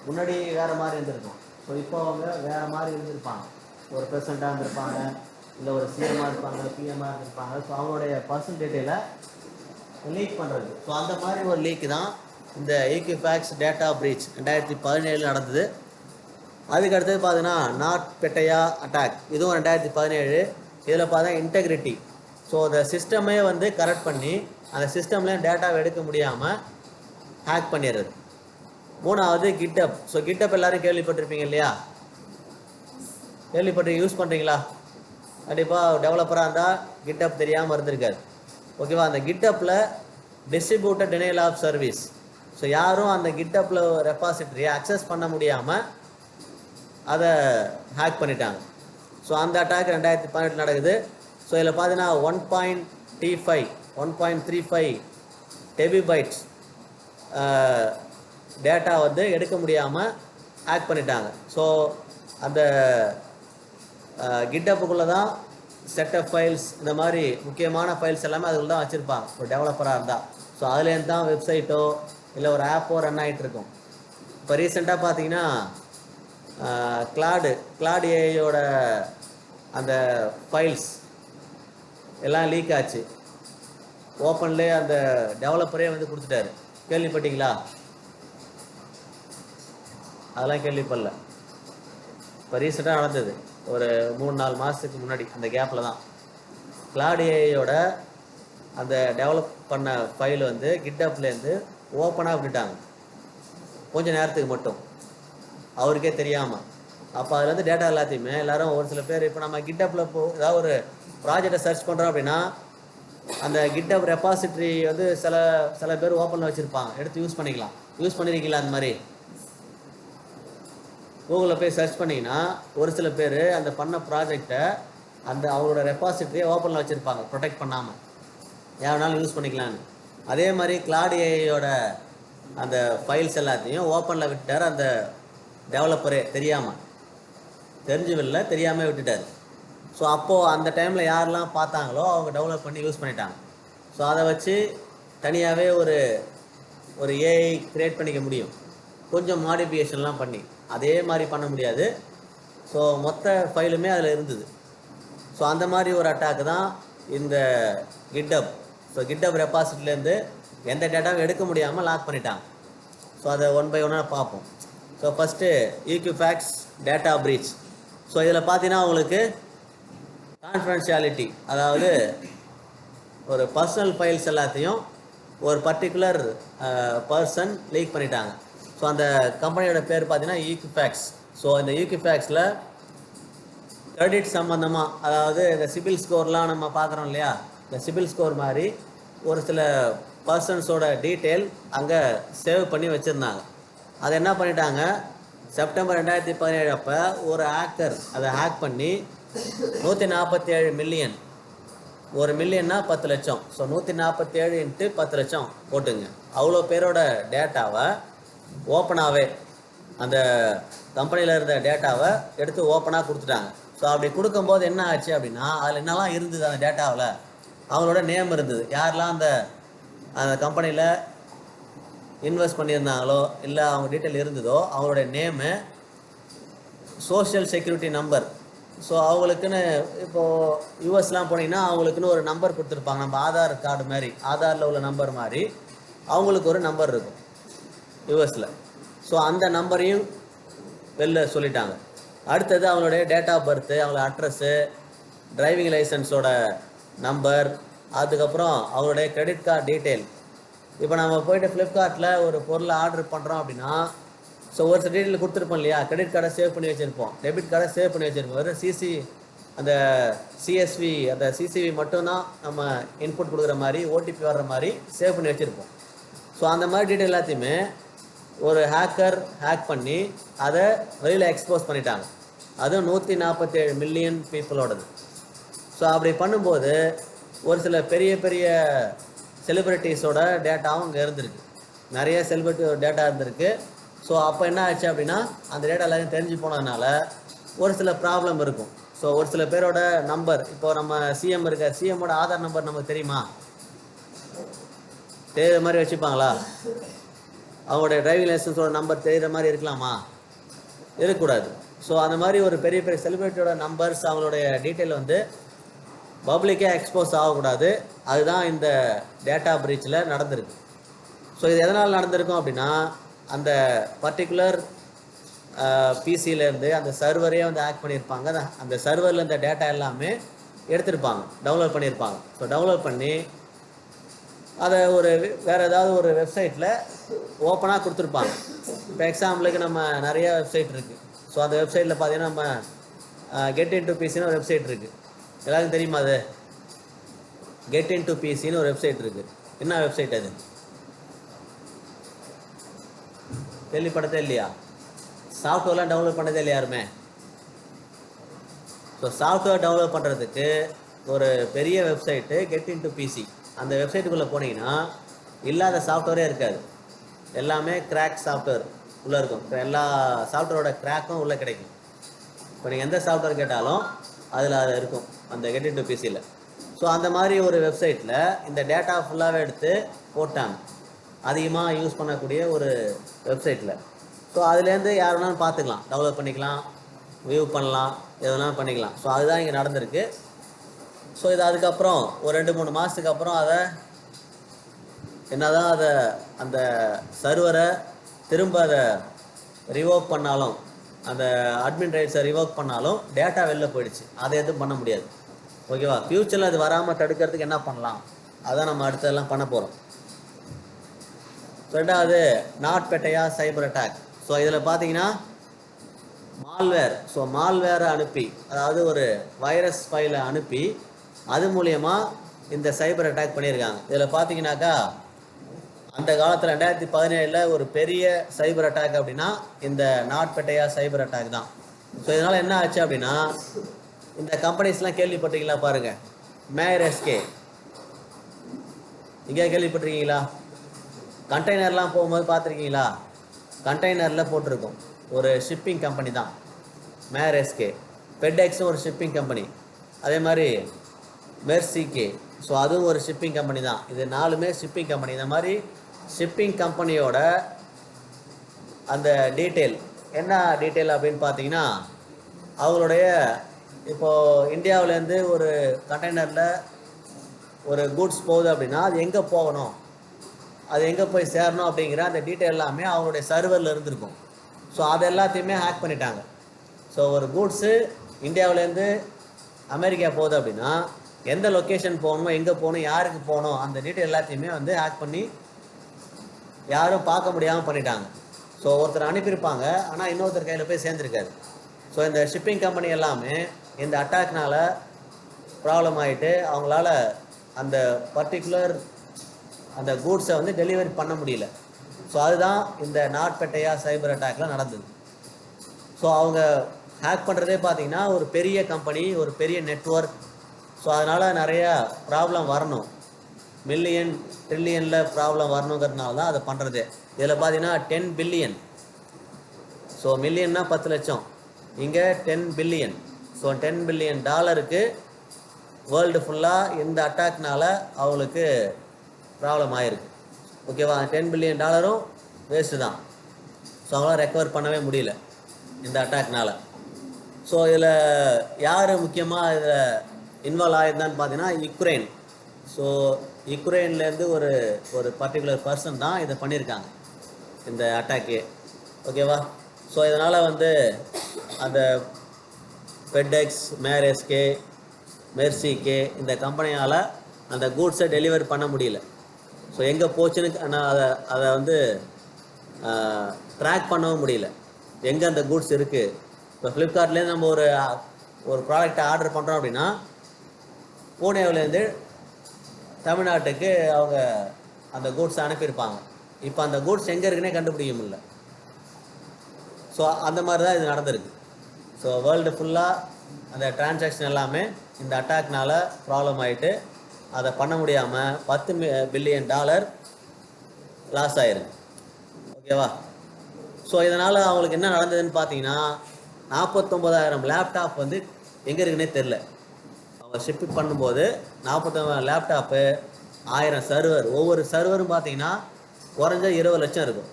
முன்னாடி வேறு மாதிரி இருந்திருக்கும். ஸோ இப்போ அவங்க வேறு மாதிரி இருந்திருப்பாங்க. ஒரு ப்ரெசிடெண்ட்டாக இருந்திருப்பாங்க, இல்லை ஒரு சிஎம்மாக இருப்பாங்க, பிஎம்மாக இருந்திருப்பாங்க. ஸோ அவங்களுடைய பர்சனல் டீட்டெயிலை லீக் பண்ணுறது. ஸோ அந்த மாதிரி ஒரு லீக் தான் இந்த ஏகியூபேக்ஸ் டேட்டா பிரீச் 2017 நடந்தது. அதுக்கு அடுத்தது பார்த்தீங்கன்னா நாட்பெட்டையா அட்டாக், இதுவும் 2017. இதில் பார்த்தா இன்டெகிரிட்டி. ஸோ அந்த சிஸ்டமே கரெக்ட் பண்ணி அந்த சிஸ்டம்லேயும் டேட்டாவை எடுக்க முடியாமல் ஹேக் பண்ணிடுறது. மூணாவது கிட்டப். ஸோ கிட்டப் எல்லோரும் கேள்விப்பட்டிருப்பீங்க இல்லையா? கேள்விப்பட்டு யூஸ் பண்ணுறீங்களா? கண்டிப்பாக டெவலப்பராக இருந்தால் கிட்டப் தெரியாமல் இருந்திருக்காது. ஓகேவா? அந்த கிட்டப்பில் distributed denial of service. So யாரும் அந்த கிட்டப்பில் ரெபாசிட்டரியை அக்சஸ் பண்ண முடியாமல் அதை ஹேக் பண்ணிட்டாங்க. ஸோ அந்த அட்டாக் 2018 நடக்குது. ஸோ இதில் பார்த்தீங்கன்னா 1.2 T5 1.35 டெபிபைட்ஸ் டேட்டா வந்து எடுக்க முடியாமல் ஹேக் பண்ணிட்டாங்க. ஸோ அந்த கிட்டப்புக்குள்ளே தான் செட்டப் ஃபைல்ஸ் இந்த மாதிரி முக்கியமான ஃபைல்ஸ் எல்லாமே அதுக்குள்ள தான் வச்சுருப்பாங்க ஒரு டெவலப்பராக இருந்தால். ஸோ அதுலேருந்து தான் வெப்சைட்டோ இல்லை ஒரு ஆப்போ ரன் ஆகிட்டு இருக்கும். இப்போ ரீசெண்டாக பார்த்தீங்கன்னா கிளாட் ஏஐயோட அந்த ஃபைல்ஸ் எல்லாம் லீக் ஆச்சு. ஓப்பன்லேயே அந்த டெவலப்பரே வந்து கொடுத்துட்டாரு. கேள்விப்பட்டீங்களா? அதெல்லாம் கேள்விப்படல. இப்போ ரீசெண்டாக நடந்தது ஒரு 3-4 மாதத்துக்கு முன்னாடி. அந்த கேப்பில் தான் கிளாட் ஏஐயோட அந்த டெவலப் பண்ண ஃபைல் வந்து கிட்டப்லேருந்து ஓப்பனாக விட்டுட்டாங்க கொஞ்சம் நேரத்துக்கு மட்டும், அவருக்கே தெரியாமல். அப்போ அதில் வந்து டேட்டா எல்லாத்தையுமே எல்லாரும் ஒரு சில பேர் இப்போ நம்ம கிட்டப்பில் ஏதாவது ஒரு ப்ராஜெக்டை சர்ச் பண்ணுறோம் அப்படின்னா அந்த கிட்டப் ரெபாசிட்ரி வந்து சில பேர் ஓப்பனில் வச்சுருப்பாங்க, எடுத்து யூஸ் பண்ணிக்கலாம். யூஸ் பண்ணியிருக்கீங்களா? அந்த மாதிரி கூகுளில் போய் சர்ச் பண்ணிங்கன்னா ஒரு சில பேர் அந்த பண்ண ப்ராஜெக்டை அந்த அவங்களோட ரெபாசிட்ரியை ஓப்பனில் வச்சுருப்பாங்க, ப்ரொடெக்ட் பண்ணாமல், யாருனாலும் யூஸ் பண்ணிக்கலான்னு. அதே மாதிரி கிளாட் ஏஐயோட அந்த ஃபைல்ஸ் எல்லாத்தையும் ஓப்பனில் விட்டார் அந்த டெவலப்பரே, தெரியாமல் விட்டுட்டார். ஸோ அப்போது அந்த டைமில் யாரெல்லாம் பார்த்தாங்களோ அவங்க டெவலப் பண்ணி யூஸ் பண்ணிட்டாங்க. ஸோ அதை வச்சு தனியாகவே ஒரு ஏஐ க்ரியேட் பண்ணிக்க முடியும், கொஞ்சம் மாடிஃபிகேஷன்லாம் பண்ணி. அதே மாதிரி பண்ண முடியாது. ஸோ மொத்த ஃபைலுமே அதில் இருந்தது. ஸோ அந்த மாதிரி ஒரு அட்டாக்கு தான் இந்த கிட்டப். ஸோ கிட்டப் ரெபாசிட்லேருந்து எந்த டேட்டாவும் எடுக்க முடியாமல் லாக் பண்ணிட்டாங்க. ஸோ அதை ஒன் பை ஒன்னாக பார்ப்போம். So first Equifax data breach. So இதில் பார்த்தீங்கன்னா உங்களுக்கு கான்ஃபிடென்ஷியாலிட்டி, அதாவது ஒரு பர்சனல் ஃபைல்ஸ் எல்லாத்தையும் ஒரு பர்டிகுலர் பர்சன் லீக் பண்ணிட்டாங்க. ஸோ அந்த கம்பெனியோட பேர் பார்த்தீங்கன்னா ஈக்விஃபேக்ஸ். ஸோ இந்த ஈக்விஃபேக்ஸில் கிரெடிட் சம்மந்தமாக, அதாவது இந்த சிபில் ஸ்கோர்லாம் நம்ம பார்க்குறோம் இல்லையா, இந்த சிபில் ஸ்கோர் மாதிரி ஒரு சில பர்சன்ஸோட டீட்டெயில் அங்கே சேவ் பண்ணி வச்சுருந்தாங்க. அதை என்ன பண்ணிட்டாங்க, செப்டம்பர் 2017 அப்போ ஒரு ஹேக்கர் அதை ஹேக் பண்ணி 147 மில்லியன், 1 மில்லியன்னா 10 லட்சம். ஸோ 147 × 10 லட்சம் போட்டுங்க. அவ்வளோ பேரோட டேட்டாவை ஓப்பனாகவே அந்த கம்பெனியில் இருந்த டேட்டாவை எடுத்து ஓப்பனாக கொடுத்துட்டாங்க. ஸோ அப்படி கொடுக்கும்போது என்ன ஆச்சு அப்படின்னா, அதில் என்னெல்லாம் இருந்தது அந்த டேட்டாவில், அவங்களோட நேம் இருந்தது, யாரெல்லாம் அந்த கம்பெனியில் இன்வெஸ்ட் பண்ணியிருந்தாங்களோ இல்லை அவங்க டீட்டெயில் இருந்ததோ அவங்களோட name, social security number. So அவங்களுக்குன்னு இப்போது யூஎஸ்லாம் போனீங்கன்னா அவங்களுக்குன்னு ஒரு நம்பர் கொடுத்துருப்பாங்க, நம்ம ஆதார் கார்டு மாதிரி, ஆதாரில் உள்ள நம்பர் மாதிரி அவங்களுக்கு ஒரு நம்பர் இருக்கும் யூஎஸில். ஸோ அந்த நம்பரையும் வெளில சொல்லிட்டாங்க. அடுத்தது அவங்களுடைய டேட் ஆஃப் பர்த்து, அவங்களோட அட்ரஸ்ஸு, டிரைவிங் லைசன்ஸோட நம்பர், அதுக்கப்புறம் அவங்களுடைய கிரெடிட் கார்டு டீட்டெயில். இப்போ நம்ம போய்ட்டு ஃப்ளிப்கார்ட்டில் ஒரு பொருளை ஆர்டர் பண்ணுறோம் அப்படின்னா, ஸோ ஒரு சில டீட்டெயில் கொடுத்துருப்போம் இல்லையா, கிரெடிட் கார்டை சேவ் பண்ணி வச்சுருப்போம், டெபிட் கார்டை சேவ் பண்ணி வச்சுருப்போம். வெறும் அந்த சிஎஸ்வி, அந்த சிசிவி மட்டும்தான் நம்ம இன்புட் கொடுக்குற மாதிரி, ஓடிபி வர்ற மாதிரி சேவ் பண்ணி வச்சுருப்போம். ஸோ அந்த மாதிரி டீட்டெயில் எல்லாத்தையுமே ஒரு ஹேக்கர் ஹேக் பண்ணி அதை வெளியில் எக்ஸ்போஸ் பண்ணிட்டாங்க. அதுவும் 147 மில்லியன் பீப்புளோடது. ஸோ அப்படி பண்ணும்போது ஒரு சில பெரிய பெரிய செலிப்ரிட்டிஸோட டேட்டாவும் இங்கே இருந்திருக்கு, நிறைய செலிப்ரிட்டியோட டேட்டா இருந்திருக்கு. ஸோ அப்போ என்ன ஆச்சு அப்படின்னா, அந்த டேட்டா எல்லாத்தையும் தெரிஞ்சு போனதுனால ஒரு சில ப்ராப்ளம் இருக்கும். ஸோ ஒரு சில பேரோட நம்பர், இப்போ நம்ம சிஎம் இருக்க, சிஎம்மோட ஆதார் நம்பர் நமக்கு தெரியுமா, தெரிகிற மாதிரி வச்சுப்பாங்களா? அவங்களுடைய டிரைவிங் லைசன்ஸோட நம்பர் தெரிகிற மாதிரி இருக்கலாமா? இருக்கக்கூடாது. ஸோ அந்த மாதிரி ஒரு பெரிய பெரிய செலிப்ரிட்டியோட நம்பர்ஸ், அவங்களுடைய டீட்டெயில் வந்து பப்ளிக்கே எக்ஸ்போஸ் ஆகக்கூடாது. அதுதான் இந்த டேட்டா பிரீச்சில் நடந்திருக்கு. ஸோ இது எதனால் நடந்திருக்கும் அப்படின்னா, அந்த பர்டிகுலர் பிசியிலேருந்து அந்த சர்வரே வந்து ஹேக் பண்ணியிருப்பாங்க. அந்த சர்வரில் இந்த டேட்டா எல்லாமே எடுத்திருப்பாங்க, டவுன்லோட் பண்ணியிருப்பாங்க. ஸோ டவுன்லோட் பண்ணி அதை வேறு ஏதாவது ஒரு வெப்சைட்டில் ஓப்பனாக கொடுத்துருப்பாங்க. இப்போ எக்ஸாம்பிளுக்கு நம்ம நிறைய வெப்சைட் இருக்குது. ஸோ அந்த வெப்சைட்டில் பார்த்தீங்கன்னா நம்ம கெட் இன் டு பிசின்னு ஒரு வெப்சைட் இருக்குது, எல்லாருக்கும் தெரியுமா? அது கெட் இன் டு பிசின்னு ஒரு வெப்சைட் இருக்குது. என்ன வெப்சைட் அது? கேள்விப்பட்டதே இல்லையா? சாஃப்ட்வேர்லாம் டவுன்லோட் பண்ணதே இல்லை யாருமே. ஸோ சாஃப்ட்வேர் டவுன்லோட் பண்ணுறதுக்கு ஒரு பெரிய வெப்சைட்டு கெட் இன்டு பிசி. அந்த வெப்சைட்டுக்குள்ளே போனீங்கன்னா இல்லாத சாஃப்ட்வேரே இருக்காது. எல்லாமே கிராக் சாஃப்ட்வேர் உள்ளே இருக்கும். இப்போ எல்லா சாஃப்ட்வேரோட கிராக்கும் உள்ளே கிடைக்கும். இப்போ நீங்கள் எந்த சாஃப்ட்வேர் கேட்டாலும் அதில் அது இருக்கும் அந்த கெட் இன்டு பிசியில். ஸோ அந்த மாதிரி ஒரு வெப்சைட்டில் இந்த டேட்டா ஃபுல்லாகவே எடுத்து போட்டாங்க, அதிகமாக யூஸ் பண்ணக்கூடிய ஒரு வெப்சைட்டில். ஸோ அதுலேருந்து யார் வேணாலும் பார்த்துக்கலாம், டெவலப் பண்ணிக்கலாம், வியூ பண்ணலாம், எதனாலும் பண்ணிக்கலாம். ஸோ அதுதான் இங்கே நடந்திருக்கு. ஸோ இது அதுக்கப்புறம் ஒரு 2-3 மாதத்துக்கு அப்புறம் அதை என்னதான் அதை அந்த சர்வரை திரும்ப அதை ரிவோக் பண்ணாலும், அந்த அட்மின் ரைட்ஸை ரிவோக் பண்ணாலும் டேட்டா வெளில போயிடுச்சு. அதை எதுவும் பண்ண முடியாது. ஓகேவா? ஃப்யூச்சரில் அது வராமல் தடுக்கிறதுக்கு என்ன பண்ணலாம், அதான் நம்ம அடுத்ததெல்லாம் பண்ண போகிறோம். ரெண்டாவது நாட்பெட்டையா சைபர் அட்டாக். ஸோ இதில் பார்த்தீங்கன்னா மால்வேர். ஸோ மால்வேரை அனுப்பி, அதாவது ஒரு வைரஸ் ஃபைலை அனுப்பி அது மூலியமாக இந்த சைபர் அட்டாக் பண்ணியிருக்காங்க. இதில் பார்த்தீங்கன்னாக்கா அந்த காலத்தில் 2017 ஒரு பெரிய சைபர் அட்டாக் அப்படின்னா இந்த நாட்பெட்டையா சைபர் அட்டாக் தான். ஸோ இதனால் என்ன ஆச்சு அப்படின்னா, இந்த கம்பெனிஸ்லாம் கேள்விப்பட்டீங்களா பாருங்கள். மேயர்எஸ்கே இங்கே கேள்விப்பட்டிருக்கீங்களா? கண்டெய்னர்லாம் போகும்போது பார்த்துருக்கீங்களா? கண்டெய்னரில் போட்டிருக்கோம். ஒரு ஷிப்பிங் கம்பெனி தான் மேயர்எஸ்கே. ஃபெட்எக்ஸும் ஒரு ஷிப்பிங் கம்பெனி. அதே மாதிரி மெர்சிகே, ஸோ அதுவும் ஒரு ஷிப்பிங் கம்பெனி தான். இது 4மே ஷிப்பிங் கம்பெனி. இந்த மாதிரி ஷிப்பிங் கம்பெனியோட அந்த டீட்டெயில் என்ன டீட்டெயில் அப்படின்னு பார்த்தீங்கன்னா, அவங்களுடைய இப்போது இந்தியாவிலேருந்து ஒரு கண்டெய்னரில் ஒரு குட்ஸ் போகுது அப்படின்னா அது எங்கே போகணும், அது எங்கே போய் சேரணும் அப்படிங்கிற அந்த டீட்டெயில் எல்லாமே அவங்களுடைய சர்வரில் இருந்திருக்கும். ஸோ அது எல்லாத்தையுமே ஹேக் பண்ணிட்டாங்க. ஸோ ஒரு குட்ஸு இந்தியாவிலேருந்து அமெரிக்கா போகுது அப்படின்னா எந்த லொக்கேஷன் போகணுமோ, எங்கே போகணும், யாருக்கு போகணும், அந்த டீட்டெயில் எல்லாத்தையுமே வந்து ஹேக் பண்ணி யாரும் பார்க்க முடியாமல் பண்ணிட்டாங்க. ஸோ ஒருத்தர் அனுப்பியிருப்பாங்க, ஆனால் இன்னொருத்தர் கையில் போய் சேர்ந்துருக்காரு. ஸோ இந்த ஷிப்பிங் கம்பெனி எல்லாமே இந்த அட்டாக்னால ப்ராப்ளம் ஆகிட்டு அவங்களால அந்த பர்டிகுலர் அந்த கூட்ஸை வந்து டெலிவரி பண்ண முடியல. ஸோ அதுதான் இந்த நாட்பெட்டையா சைபர் அட்டாக்லாம் நடந்தது. ஸோ அவங்க ஹேக் பண்ணுறதே பார்த்தீங்கன்னா ஒரு பெரிய கம்பெனி, ஒரு பெரிய நெட்வொர்க். ஸோ அதனால் நிறையா ப்ராப்ளம் வரணும், மில்லியன் ட்ரில்லியனில் ப்ராப்ளம் வரணுங்கிறதுனால தான் அதை பண்ணுறது. இதில் பார்த்தீங்கன்னா 10 பில்லியன். ஸோ மில்லியன்னா 10 லட்சம், இங்கே 10 பில்லியன். ஸோ $10 பில்லியன் வேர்ல்டு ஃபுல்லாக இந்த அட்டாக்னால அவங்களுக்கு ப்ராப்ளம் ஆகிருக்கு. ஓகேவா? $10 பில்லியன் வேஸ்ட்டு தான். ஸோ அவங்களாம் ரெக்கவர் பண்ணவே முடியல இந்த அட்டாக்னால. ஸோ இதில் யார் முக்கியமாக இதில் இன்வால்வ் ஆகிருந்தான்னு பார்த்தீங்கன்னா யுக்ரைன். ஸோ யுக்ரைன்லேருந்து ஒரு பர்டிகுலர் பர்சன் தான் இதை பண்ணியிருக்காங்க, இந்த அட்டாக்கு. ஓகேவா? ஸோ இதனால் வந்து அந்த ஃபெட்எக்ஸ், மேயர்எஸ்கே, மெர்சிகே இந்த கம்பெனியால் அந்த கூட்ஸை டெலிவரி பண்ண முடியல. ஸோ எங்கே போச்சுன்னு அதை வந்து ட்ராக் பண்ணவும் முடியல, எங்கே அந்த கூட்ஸ் இருக்குது. இப்போ ஃப்ளிப்கார்ட்லேருந்து நம்ம ஒரு ப்ராடக்டை ஆர்டர் பண்ணுறோம் அப்படின்னா பூனேவிலேருந்து தமிழ்நாட்டுக்கு அவங்க அந்த கூட்ஸை அனுப்பியிருப்பாங்க. இப்போ அந்த கூட்ஸ் எங்கே இருக்குன்னே கண்டுபிடிக்க முடியல. ஸோ அந்த மாதிரி தான் இது நடந்திருக்கு. ஸோ வேர்ல்டு ஃபுல்லாக அந்த டிரான்சாக்ஷன் எல்லாமே இந்த அட்டாக்னால ப்ராப்ளம் ஆகிட்டு அதை பண்ண முடியாமல் $10 பில்லியன் லாஸ் ஆகிருக்கு. ஓகேவா? ஸோ இதனால் அவங்களுக்கு என்ன நடந்ததுன்னு பார்த்தீங்கன்னா 49,000 லேப்டாப் வந்து எங்கே இருக்குன்னே தெரில. அவங்க ஷிப் பண்ணும்போது 49,000 லேப்டாப்பு, 1000 சர்வர். ஒவ்வொரு சர்வரும் பார்த்தீங்கன்னா குறைஞ்ச 20 லட்சம் இருக்கும்.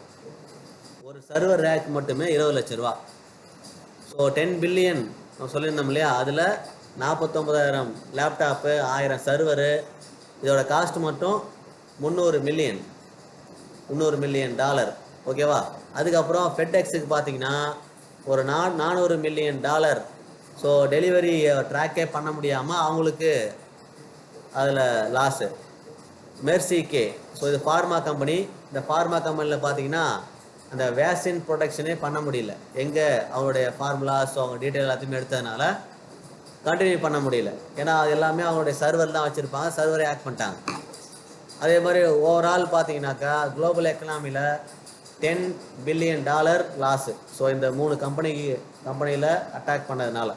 ஒரு சர்வர் ரேக் மட்டுமே 20 லட்ச ரூபா. ஸோ 10 பில்லியன் நம்ம சொல்லியிருந்தோம் இல்லையா, அதில் 49,000 லேப்டாப்பு, 1000 சர்வரு, இதோட காஸ்ட் மட்டும் $300 மில்லியன். ஓகேவா? அதுக்கப்புறம் ஃபெட்எக்ஸுக்கு பார்த்தீங்கன்னா ஒரு $400 மில்லியன். ஸோ டெலிவரி ட்ராக்கே பண்ண முடியாமல் அவங்களுக்கு அதில் லாஸு. மெர்சிகே, ஸோ இது ஃபார்மா கம்பெனி. இந்த ஃபார்மா கம்பெனியில் பார்த்தீங்கன்னா அந்த வேக்சின் ப்ரொடக்ஷனே பண்ண முடியல. எங்கே அவங்களுடைய ஃபார்முலாஸ், அவங்க டீட்டெயில் எல்லாத்தையுமே எடுத்ததுனால கண்டினியூ பண்ண முடியல. ஏன்னா அது எல்லாமே அவங்களுடைய சர்வர் தான் வச்சுருப்பாங்க, சர்வரை ஹேக் பண்ணிட்டாங்க. அதே மாதிரி ஓவரால் பார்த்தீங்கன்னாக்கா குளோபல் எக்கனாமியில் $10 பில்லியன் லாஸு. ஸோ இந்த 3 கம்பெனியில் அட்டாக் பண்ணதுனால.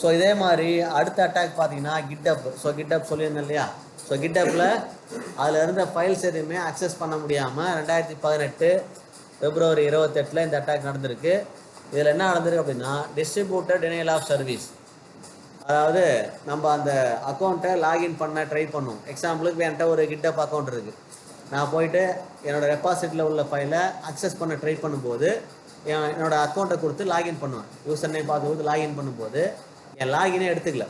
ஸோ இதே மாதிரி அடுத்த அட்டாக் பார்த்தீங்கன்னா கிட்டப். ஸோ கிட்டப் சொல்லியிருந்தேன் இல்லையா? ஸோ கிட்டப்பில் அதில் இருந்த ஃபைல்ஸ் எதுவுமே அக்சஸ் பண்ண முடியாமல் 2018 February 28 இந்த அட்டாக் நடந்திருக்கு. இதில் என்ன நடந்திருக்கு அப்படின்னா டிஸ்ட்ரிபியூட்டர் டினையல் ஆஃப் சர்வீஸ். அதாவது நம்ம அந்த அக்கௌண்ட்டை லாகின் பண்ண ட்ரை பண்ணுவோம். எக்ஸாம்பிளுக்கு என்கிட்ட ஒரு கிட்டப் அக்கௌண்ட் இருக்குது. நான் போயிட்டு என்னோடய ரெபாசிட்டியில் உள்ள ஃபைலை அக்சஸ் பண்ண ட்ரை பண்ணும்போது என்னோடய அக்கௌண்ட்டை கொடுத்து லாகின் பண்ணுவேன். யூசர் நேம் பார்த்து கொடுத்து லாகின் பண்ணும்போது என் லாகினே எடுத்துக்கல.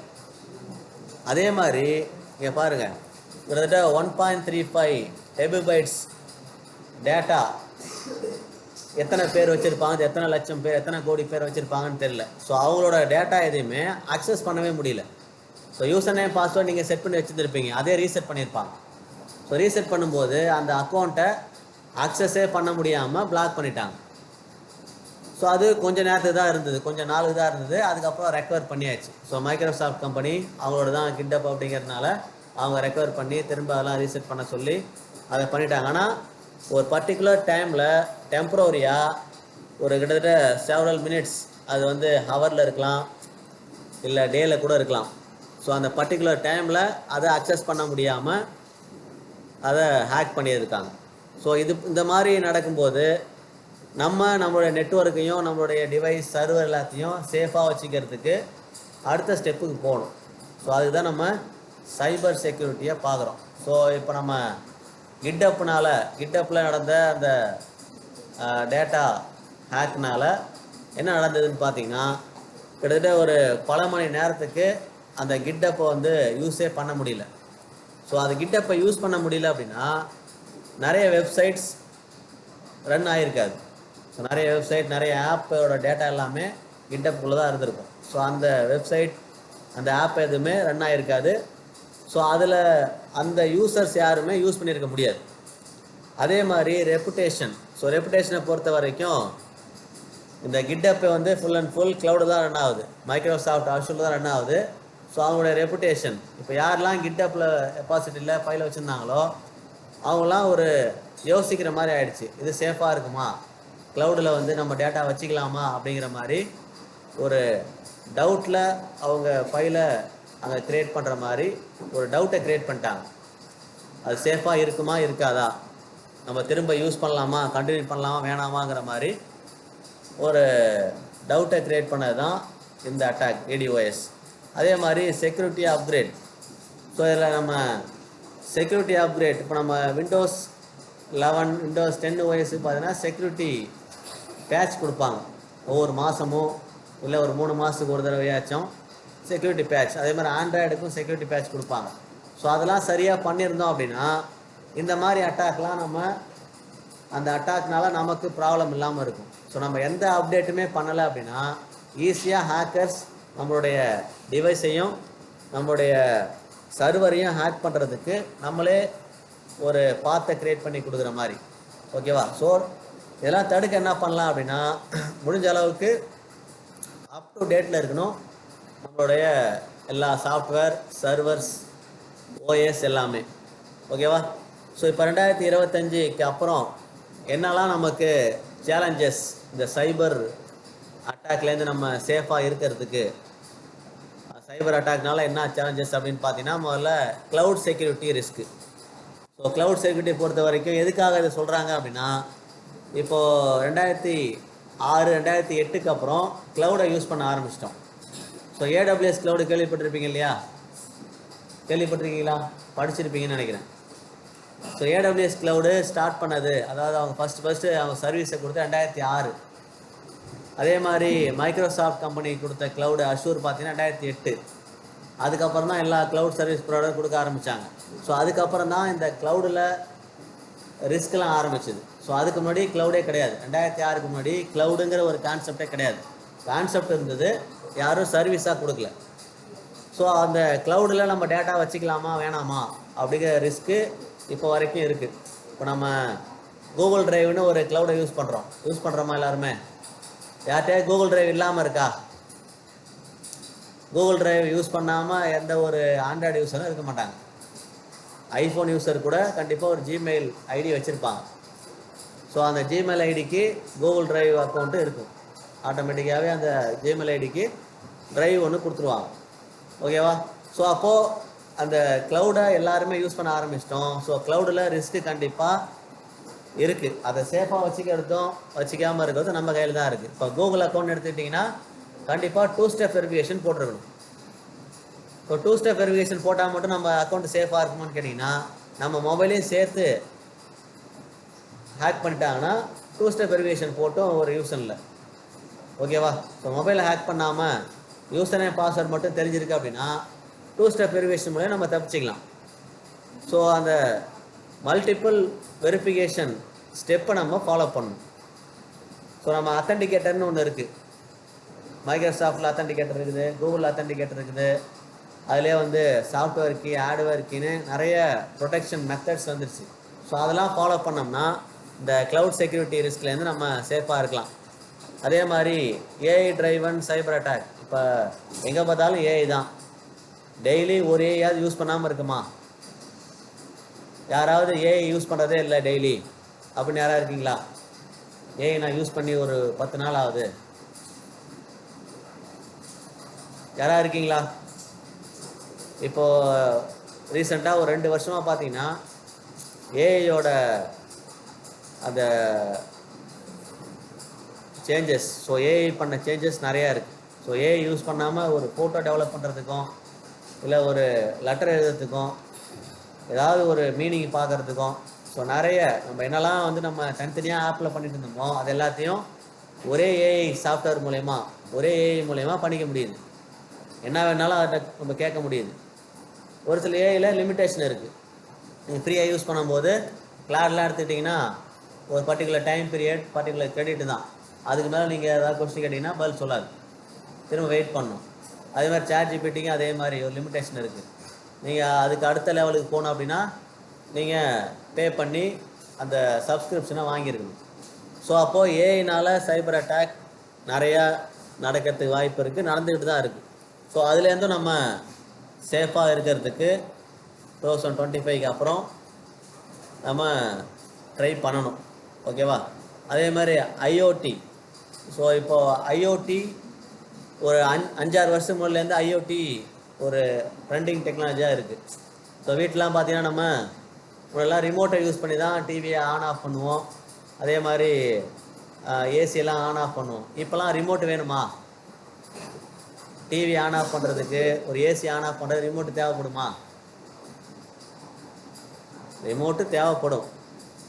அதே மாதிரி இங்கே பாருங்கள், கிட்டத்தட்ட 1.35 டெபிபைட்ஸ் டேட்டா எத்தனை பேர் வச்சுருப்பாங்க, எத்தனை லட்சம் பேர், எத்தனை கோடி பேர் வச்சுருப்பாங்கன்னு தெரியல. ஸோ அவங்களோட டேட்டா எதையுமே அக்சஸ் பண்ணவே முடியல. ஸோ யூசர் நேம் பாஸ்வேர்ட் நீங்கள் செட் பண்ணி வச்சுருந்துருப்பீங்க, அதே ரீசெட் பண்ணியிருப்பாங்க. ஸோ ரீசெட் பண்ணும்போது அந்த அக்கௌண்ட்டை அக்சஸே பண்ண முடியாமல் பிளாக் பண்ணிட்டாங்க. ஸோ அது கொஞ்சம் நேரத்துக்கு தான் இருந்தது, கொஞ்சம் நாளுக்கு தான் இருந்தது. அதுக்கப்புறம் ரெக்கவர் பண்ணியாச்சு. ஸோ மைக்ரோசாஃப்ட் கம்பெனி அவங்களோட தான் கிட்டப் அப்படிங்கிறதுனால அவங்க ரெக்கவர் பண்ணி திரும்ப அதெல்லாம் ரீசெட் பண்ண சொல்லி அதை பண்ணிட்டாங்க. ஆனால் ஒரு பர்டிகுலர் டைமில் டெம்பரரியாக ஒரு கிட்டத்தட்ட செவரல் மினிட்ஸ், அது வந்து ஹவரில் இருக்கலாம் இல்லை டேயில் கூட இருக்கலாம். ஸோ அந்த பர்டிகுலர் டைமில் அதை அக்சஸ் பண்ண முடியாமல் அதை ஹேக் பண்ணியிருக்காங்க. ஸோ இந்த மாதிரி நடக்கும்போது நம்மளுடைய நெட்வொர்க்கையும் நம்மளுடைய டிவைஸ் சர்வர் எல்லாத்தையும் சேஃபாக வச்சுக்கிறதுக்கு அடுத்த ஸ்டெப்புக்கு போகணும். ஸோ அதுதான் நம்ம சைபர் செக்யூரிட்டியை பார்க்குறோம். ஸோ இப்போ நம்ம கிட்டப்பில் நடந்த அந்த டேட்டா ஹேக்னால் என்ன நடந்ததுன்னு பார்த்தீங்கன்னா கிட்டத்தட்ட ஒரு பல மணி நேரத்துக்கு அந்த கிட்டப்பை வந்து யூஸே பண்ண முடியல. ஸோ அது கிட்டப்பை யூஸ் பண்ண முடியல அப்படின்னா நிறைய வெப்சைட்ஸ் ரன் ஆகிருக்காது. ஸோ நிறைய வெப்சைட், நிறைய ஆப்போட டேட்டா எல்லாமே கிட்டப்புக்குள்ளே தான் இருந்திருக்கும். ஸோ அந்த வெப்சைட், அந்த ஆப் எதுவுமே ரன் ஆகிருக்காது. ஸோ அதில் அந்த யூசர்ஸ் யாருமே யூஸ் பண்ணியிருக்க முடியாது. அதே மாதிரி ரெப்புடேஷன். ஸோ ரெப்புடேஷனை பொறுத்த வரைக்கும் இந்த கிட்டப்பை வந்து ஃபுல் அண்ட் ஃபுல் க்ளவுடு தான் ரன் ஆகுது, மைக்ரோசாஃப்ட் அஷூரில் தான் ரன் ஆகுது. ஸோ அவங்களுடைய ரெப்புடேஷன், இப்போ யாரெல்லாம் கிட்டப்பில் டெபாசிட்டியில் ஃபைலை வச்சுருந்தாங்களோ அவங்களாம் ஒரு யோசிக்கிற மாதிரி ஆயிடுச்சு. இது சேஃபாக இருக்குமா, க்ளவுடில் வந்து நம்ம டேட்டா வச்சுக்கலாமா அப்படிங்கிற மாதிரி ஒரு டவுட்டில் அவங்க ஃபைலை அங்கே க்ரியேட் பண்ணுற மாதிரி ஒரு டவுட்டை க்ரியேட் பண்ணிட்டாங்க. அது சேஃபாக இருக்குமா இருக்காதா, நம்ம திரும்ப யூஸ் பண்ணலாமா, கண்டினியூ பண்ணலாமா வேணாமாங்கிற மாதிரி ஒரு டவுட்டை க்ரியேட் பண்ணது தான் இந்த அட்டாக் ADOS. அதே மாதிரி செக்யூரிட்டி அப்கிரேட். ஸோ இதில் நம்ம செக்யூரிட்டி அப்கிரேட், இப்போ நம்ம Windows 11 Windows 10 OS பார்த்தீங்கன்னா செக்யூரிட்டி பேட்ச் கொடுப்பாங்க. ஒவ்வொரு மாதமும் இல்லை ஒரு 3 மாதத்துக்கு ஒரு தடவையாச்சும் செக்யூரிட்டி பேட்ச். அதே மாதிரி ஆண்ட்ராய்டுக்கும் செக்யூரிட்டி பேட்ச் கொடுப்பாங்க. ஸோ அதெல்லாம் சரியாக பண்ணியிருந்தோம் அப்படின்னா இந்த மாதிரி அட்டாக்லாம் நம்ம அந்த அட்டாக்னால நமக்கு ப்ராப்ளம் இல்லாமல் இருக்கும். ஸோ நம்ம எந்த அப்டேட்டுமே பண்ணலை அப்படின்னா ஈஸியாக ஹேக்கர்ஸ் நம்மளுடைய டிவைஸையும் நம்மளுடைய சர்வரையும் ஹேக் பண்ணுறதுக்கு நம்மளே ஒரு பாத்தை க்ரியேட் பண்ணி கொடுக்குற மாதிரி. ஓகேவா? ஸோ இதெல்லாம் தடுக்க என்ன பண்ணலாம் அப்படின்னா முடிஞ்ச அளவுக்கு அப் டு டேட்டில் இருக்கணும் நம்மளுடைய எல்லா சாஃப்ட்வேர், சர்வர்ஸ், OS எல்லாமே. ஓகேவா? ஸோ இப்போ 2025க்கு அப்புறம் என்னெல்லாம் நமக்கு சேலஞ்சஸ் இந்த சைபர் அட்டாக்லேருந்து நம்ம சேஃபாக இருக்கிறதுக்கு, சைபர் அட்டாக்னால என்ன சேலஞ்சஸ் அப்படின்னு பார்த்தீங்கன்னா முதல்ல cloud security risk. So cloud security பொறுத்த வரைக்கும் எதுக்காக இதை சொல்கிறாங்க அப்படின்னா இப்போது 2006 2008க்கு அப்புறம் க்ளவுடை யூஸ் பண்ண ஆரம்பிச்சிட்டோம். ஸோ AWS க்ளவுடு கேள்விப்பட்டிருப்பீங்க இல்லையா? கேள்விப்பட்டிருக்கீங்களா? படிச்சிருப்பீங்கன்னு நினைக்கிறேன். ஸோ AWS க்ளவுடு ஸ்டார்ட் பண்ணது, அதாவது அவங்க ஃபஸ்ட்டு அவங்க சர்வீஸை கொடுத்து 2006. அதே மாதிரி மைக்ரோசாஃப்ட் கம்பெனி கொடுத்த க்ளவுடு அஷூர் பார்த்தீங்கன்னா 2008. அதுக்கப்புறம் தான் எல்லா க்ளவுட் சர்வீஸ் ப்ரொவைடர் கொடுக்க ஆரம்பித்தாங்க. ஸோ அதுக்கப்புறம் தான் இந்த க்ளவுடில் ரிஸ்க்லாம் ஆரம்பிச்சிது. ஸோ அதுக்கு முன்னாடி க்ளவுடே கிடையாது. 2006க்கு முன்னாடி க்ளவுடுங்கிற ஒரு கான்செப்டே கிடையாது. கான்செப்ட் இருந்தது, யாரும் சர்வீஸாக கொடுக்கல. ஸோ அந்த க்ளவுடில் நம்ம டேட்டா வச்சுக்கலாமா வேணாமா அப்படிங்கிற ரிஸ்க்கு இப்போ வரைக்கும் இருக்குது. இப்போ நம்ம கூகுள் டிரைவ்னு ஒரு க்ளவுடை யூஸ் பண்ணுறோமா எல்லாருமே? யார்கிட்டயே கூகுள் டிரைவ் இல்லாமல் இருக்கா? கூகுள் டிரைவ் யூஸ் பண்ணாமல் எந்த ஒரு ஆண்ட்ராய்டு யூஸரும் இருக்க மாட்டாங்க. ஐஃபோன் யூஸர் கூட கண்டிப்பாக ஒரு ஜிமெயில் ஐடி வச்சுருப்பாங்க. ஸோ அந்த ஜிமெயில் ஐடிக்கு கூகுள் டிரைவ் அக்கௌண்ட்டு இருக்கும். ஆட்டோமேட்டிக்காகவே அந்த ஜிமெயில் ஐடிக்கு ட்ரைவ் ஒன்று கொடுத்துருவாங்க. ஓகேவா? ஸோ அப்போது அந்த க்ளவுடை எல்லாருமே யூஸ் பண்ண ஆரம்பிச்சிட்டோம். ஸோ க்ளவுடில் ரிஸ்க்கு கண்டிப்பாக இருக்குது. அதை சேஃபாக வச்சுக்காமல் இருக்கிறது நம்ம கையில் தான் இருக்குது. இப்போ கூகுள் அக்கௌண்ட் எடுத்துக்கிட்டிங்கன்னா கண்டிப்பாக 2 ஸ்டெப் வெரிஃபிகேஷன் போட்டிருக்கணும். இப்போ 2 ஸ்டெப் வெரிஃபிகேஷன் போட்டால் மட்டும் நம்ம அக்கௌண்ட் சேஃபாக இருக்குமான்னு கேட்டிங்கன்னா, நம்ம மொபைலையும் சேர்த்து ஹேக் பண்ணிட்டாங்கன்னா 2 ஸ்டெப் வெரிஃபிகேஷன் போட்டும் ஒரு யூஸ் இல்லை. ஓகேவா? ஸோ மொபைலை ஹேக் பண்ணாமல் யூசர் நேம் பாஸ்வேர்ட் மட்டும் தெரிஞ்சிருக்கு அப்படின்னா 2 ஸ்டெப் வெரிஃபிகேஷன் மூலம் நம்ம தப்பிச்சிக்கலாம். ஸோ அந்த மல்டிபிள் வெரிஃபிகேஷன் ஸ்டெப்பை நம்ம ஃபாலோ பண்ணணும். ஸோ நம்ம அத்தன்டிகேட்டர்னு ஒன்று இருக்குது. மைக்ரோசாஃப்டில் அத்தன்டிகேட்டர் இருக்குது, கூகுளில் அத்தன்டிகேட்டர் இருக்குது. அதிலே வந்து சாஃப்ட்வேர் கீ, ஹார்ட்வேர் கீன்னு நிறைய ப்ரொடெக்ஷன் மெத்தட்ஸ் வந்துருச்சு. ஸோ அதெல்லாம் ஃபாலோ பண்ணோம்னா இந்த க்ளவுட் செக்யூரிட்டி ரிஸ்க்லேருந்து நம்ம சேஃபாக இருக்கலாம். அதே மாதிரி ஏஐ ட்ரைவன் சைபர் அட்டாக். இப்போ எங்கே பார்த்தாலும் ஏஐ தான். டெய்லி ஒரு ஏஐயாவது யூஸ் பண்ணாமல் இருக்குமா? யாராவது ஏஐ யூஸ் பண்ணுறதே இல்லை டெய்லி அப்படின்னு யாராவது இருக்கீங்களா? ஏஐ நான் யூஸ் பண்ணி ஒரு 10 நாள் ஆகுது. யாராவது இருக்கீங்களா? இப்போது ரீசெண்டாக ஒரு 2 வருஷமாக பார்த்தீங்கன்னா ஏஐயோட அந்த சேஞ்சஸ், ஸோ ஏஐ பண்ண சேஞ்சஸ் நிறையா இருக்குது. ஸோ ஏஐ யூஸ் பண்ணாமல் ஒரு ஃபோட்டோ டெவலப் பண்ணுறதுக்கும், இல்லை ஒரு லெட்டர் எழுதுறதுக்கும், ஏதாவது ஒரு மீனிங் பார்க்குறதுக்கும், ஸோ நிறைய நம்ம என்னெல்லாம் வந்து நம்ம தனித்தனியாக ஆப்பில் பண்ணிட்டு இருந்தோமோ அது எல்லாத்தையும் ஒரே ஏஐ சாஃப்ட்வேர் மூலயமா, ஒரே ஏஐ மூலயமா பண்ணிக்க முடியுது. என்ன வேணாலும் அதை நம்ம கேட்க முடியுது. ஒரு சில ஏஐயில் லிமிட்டேஷன் இருக்குது. நீங்கள் ஃப்ரீயாக யூஸ் பண்ணும்போது கிளாட்லாம் எடுத்துக்கிட்டிங்கன்னா ஒரு particular time period, particular credit தான். அதுக்கு மேலே நீங்கள் ஏதாவது கொஸ்டின் கேட்டிங்கன்னா பதில் சொல்லாது, திரும்ப வெயிட் பண்ணணும். அதே மாதிரி சாட் ஜிபிடிக்கும் அதே மாதிரி ஒரு லிமிட்டேஷன் இருக்குது. நீங்கள் அதுக்கு அடுத்த லெவலுக்கு போகணும் அப்படின்னா நீங்கள் பே பண்ணி அந்த சப்ஸ்கிரிப்ஷனை வாங்கியிருக்கணும். ஸோ அப்போது ஏஐனால் சைபர் அட்டாக் நிறையா நடக்கிறதுக்கு வாய்ப்பு இருக்குது, நடந்துக்கிட்டு தான் இருக்குது. ஸோ அதுலேருந்தும் நம்ம சேஃபாக இருக்கிறதுக்கு 2025க்கு அப்புறம் நம்ம ட்ரை பண்ணணும். ஓகேவா? அதே மாதிரி ஐஓடி. ஸோ இப்போது ஐஓடி ஒரு 5-6 வருஷம் முன்னாடிலேருந்து ஐஓடி ஒரு ட்ரெண்டிங் டெக்னாலஜியாக இருக்குது. ஸோ வீட்டிலாம் பார்த்தீங்கன்னா நம்ம முன்னெல்லாம் ரிமோட்டை யூஸ் பண்ணி தான் டிவியை ஆன் ஆஃப் பண்ணுவோம். அதே மாதிரி ஏசியெல்லாம் ஆன் ஆஃப் பண்ணுவோம். இப்போலாம் ரிமோட் வேணுமா? டிவி ஆன் ஆஃப் பண்ணுறதுக்கு, ஒரு ஏசி ஆன் ஆஃப் பண்ணுறது ரிமோட்டு தேவைப்படுமா? ரிமோட்டு தேவைப்படும்,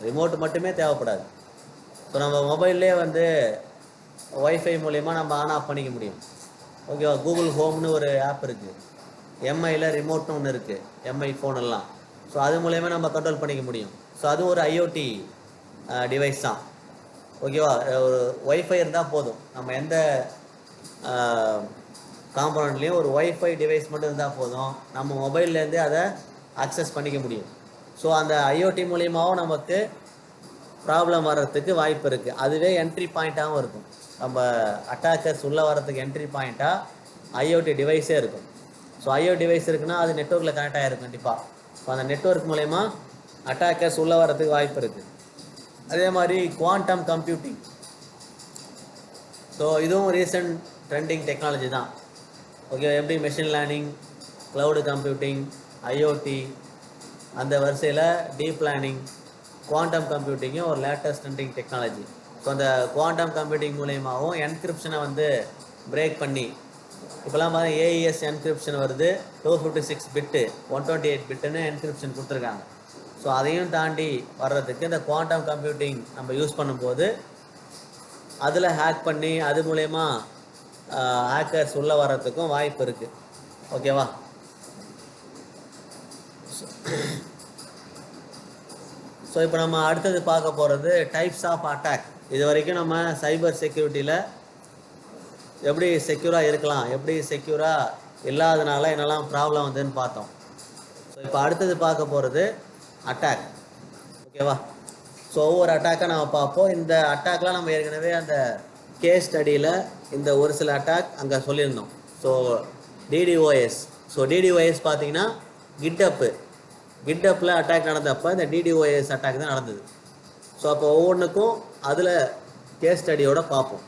ரிமோட்டு மட்டுமே தேவைப்படாது. ஸோ நம்ம மொபைல்லே வந்து ஒய்ஃபை மூலயமா நம்ம ஆன் ஆஃப் பண்ணிக்க முடியும். ஓகேவா? கூகுள் ஹோம்னு ஒரு ஆப் இருக்குது, எம்ஐயில் ரிமோட்னு ஒன்று இருக்குது, எம்ஐ ஃபோனெல்லாம். ஸோ அது மூலயமா நம்ம கண்ட்ரோல் பண்ணிக்க முடியும். ஸோ அது ஒரு ஐஓடி டிவைஸ் தான். ஓகேவா? ஒரு ஒய்ஃபை இருந்தால் போதும். நம்ம எந்த காம்பனண்ட்லேயும் ஒரு ஒய்ஃபை டிவைஸ் மட்டும் இருந்தால் போதும், நம்ம மொபைல்லேருந்தே அதை அக்சஸ் பண்ணிக்க முடியும். ஸோ அந்த ஐஓடி மூலியமாகவும் நமக்கு ப்ராப்ளம் வர்றதுக்கு வாய்ப்பு இருக்குது. அதுவே என்ட்ரி பாயிண்ட்டாகவும் இருக்கும். நம்ம அட்டாக்கர்ஸ் உள்ளே வர்றதுக்கு என்ட்ரி பாயிண்ட்டாக ஐஓடி டிவைஸே இருக்கும். ஸோ ஐஓடி டிவைஸ் இருக்குன்னா அது நெட்வொர்க்கில் கனெக்ட் ஆகிருக்கும் கண்டிப்பாக. ஸோ அந்த நெட்வொர்க் மூலயமா அட்டாக்கர்ஸ் உள்ளே வர்றதுக்கு வாய்ப்பு இருக்குது. அதே மாதிரி குவாண்டம் கம்ப்யூட்டிங். ஸோ இதுவும் ரீசன்ட் ட்ரெண்டிங் டெக்னாலஜி தான். ஓகே, எப்படி machine learning, cloud computing, IoT, அந்த வரிசையில் டீப் லேர்னிங், குவாண்டம் கம்ப்யூட்டிங்கும் ஒரு லேட்டஸ்ட் ட்ரெண்டிங் டெக்னாலஜி. ஸோ அந்த குவாண்டம் கம்ப்யூட்டிங் மூலயமாவும் என்கிரிப்ஷனை வந்து பிரேக் பண்ணி, இப்போலாம் பார்த்தா ஏஇஎஸ் என்கிரிப்ஷன் வருது, 256 பிட்டு 128 பிட்டுன்னு என்கிரிப்ஷன் கொடுத்துருக்காங்க. ஸோ அதையும் தாண்டி வர்றதுக்கு இந்த குவாண்டம் கம்ப்யூட்டிங் நம்ம யூஸ் பண்ணும்போது அதில் ஹேக் பண்ணி அது மூலயமா ஹேக்கர்ஸ் உள்ளே வர்றதுக்கும் வாய்ப்பு இருக்குது. ஓகேவா? ஸோ இப்போ நம்ம அடுத்தது பார்க்க போகிறது டைப்ஸ் ஆஃப் அட்டாக். இது வரைக்கும் நம்ம சைபர் செக்யூரிட்டியில் எப்படி செக்யூராக இருக்கலாம், எப்படி செக்யூராக இல்லாதனால என்னெல்லாம் ப்ராப்ளம் வந்துன்னு பார்த்தோம். ஸோ இப்போ அடுத்தது பார்க்க போகிறது அட்டாக். ஓகேவா? ஸோ ஒவ்வொரு அட்டாக்காக நம்ம பார்ப்போம். இந்த அட்டாக்லாம் நம்ம ஏற்கனவே அந்த கேஸ் ஸ்டடியில் இந்த ஒரு சில அட்டாக் அங்கே சொல்லியிருந்தோம். So DDoS. ஸோ டிடிஓஎஸ் பார்த்தீங்கன்னா கிட்டப்பில் அட்டாக் நடந்தப்போ இந்த டிடிஓஎஸ் அட்டாக் தான் நடந்தது. ஸோ அப்போ ஒவ்வொன்றுக்கும் அதில் கேஸ் ஸ்டடியோட பார்ப்போம்.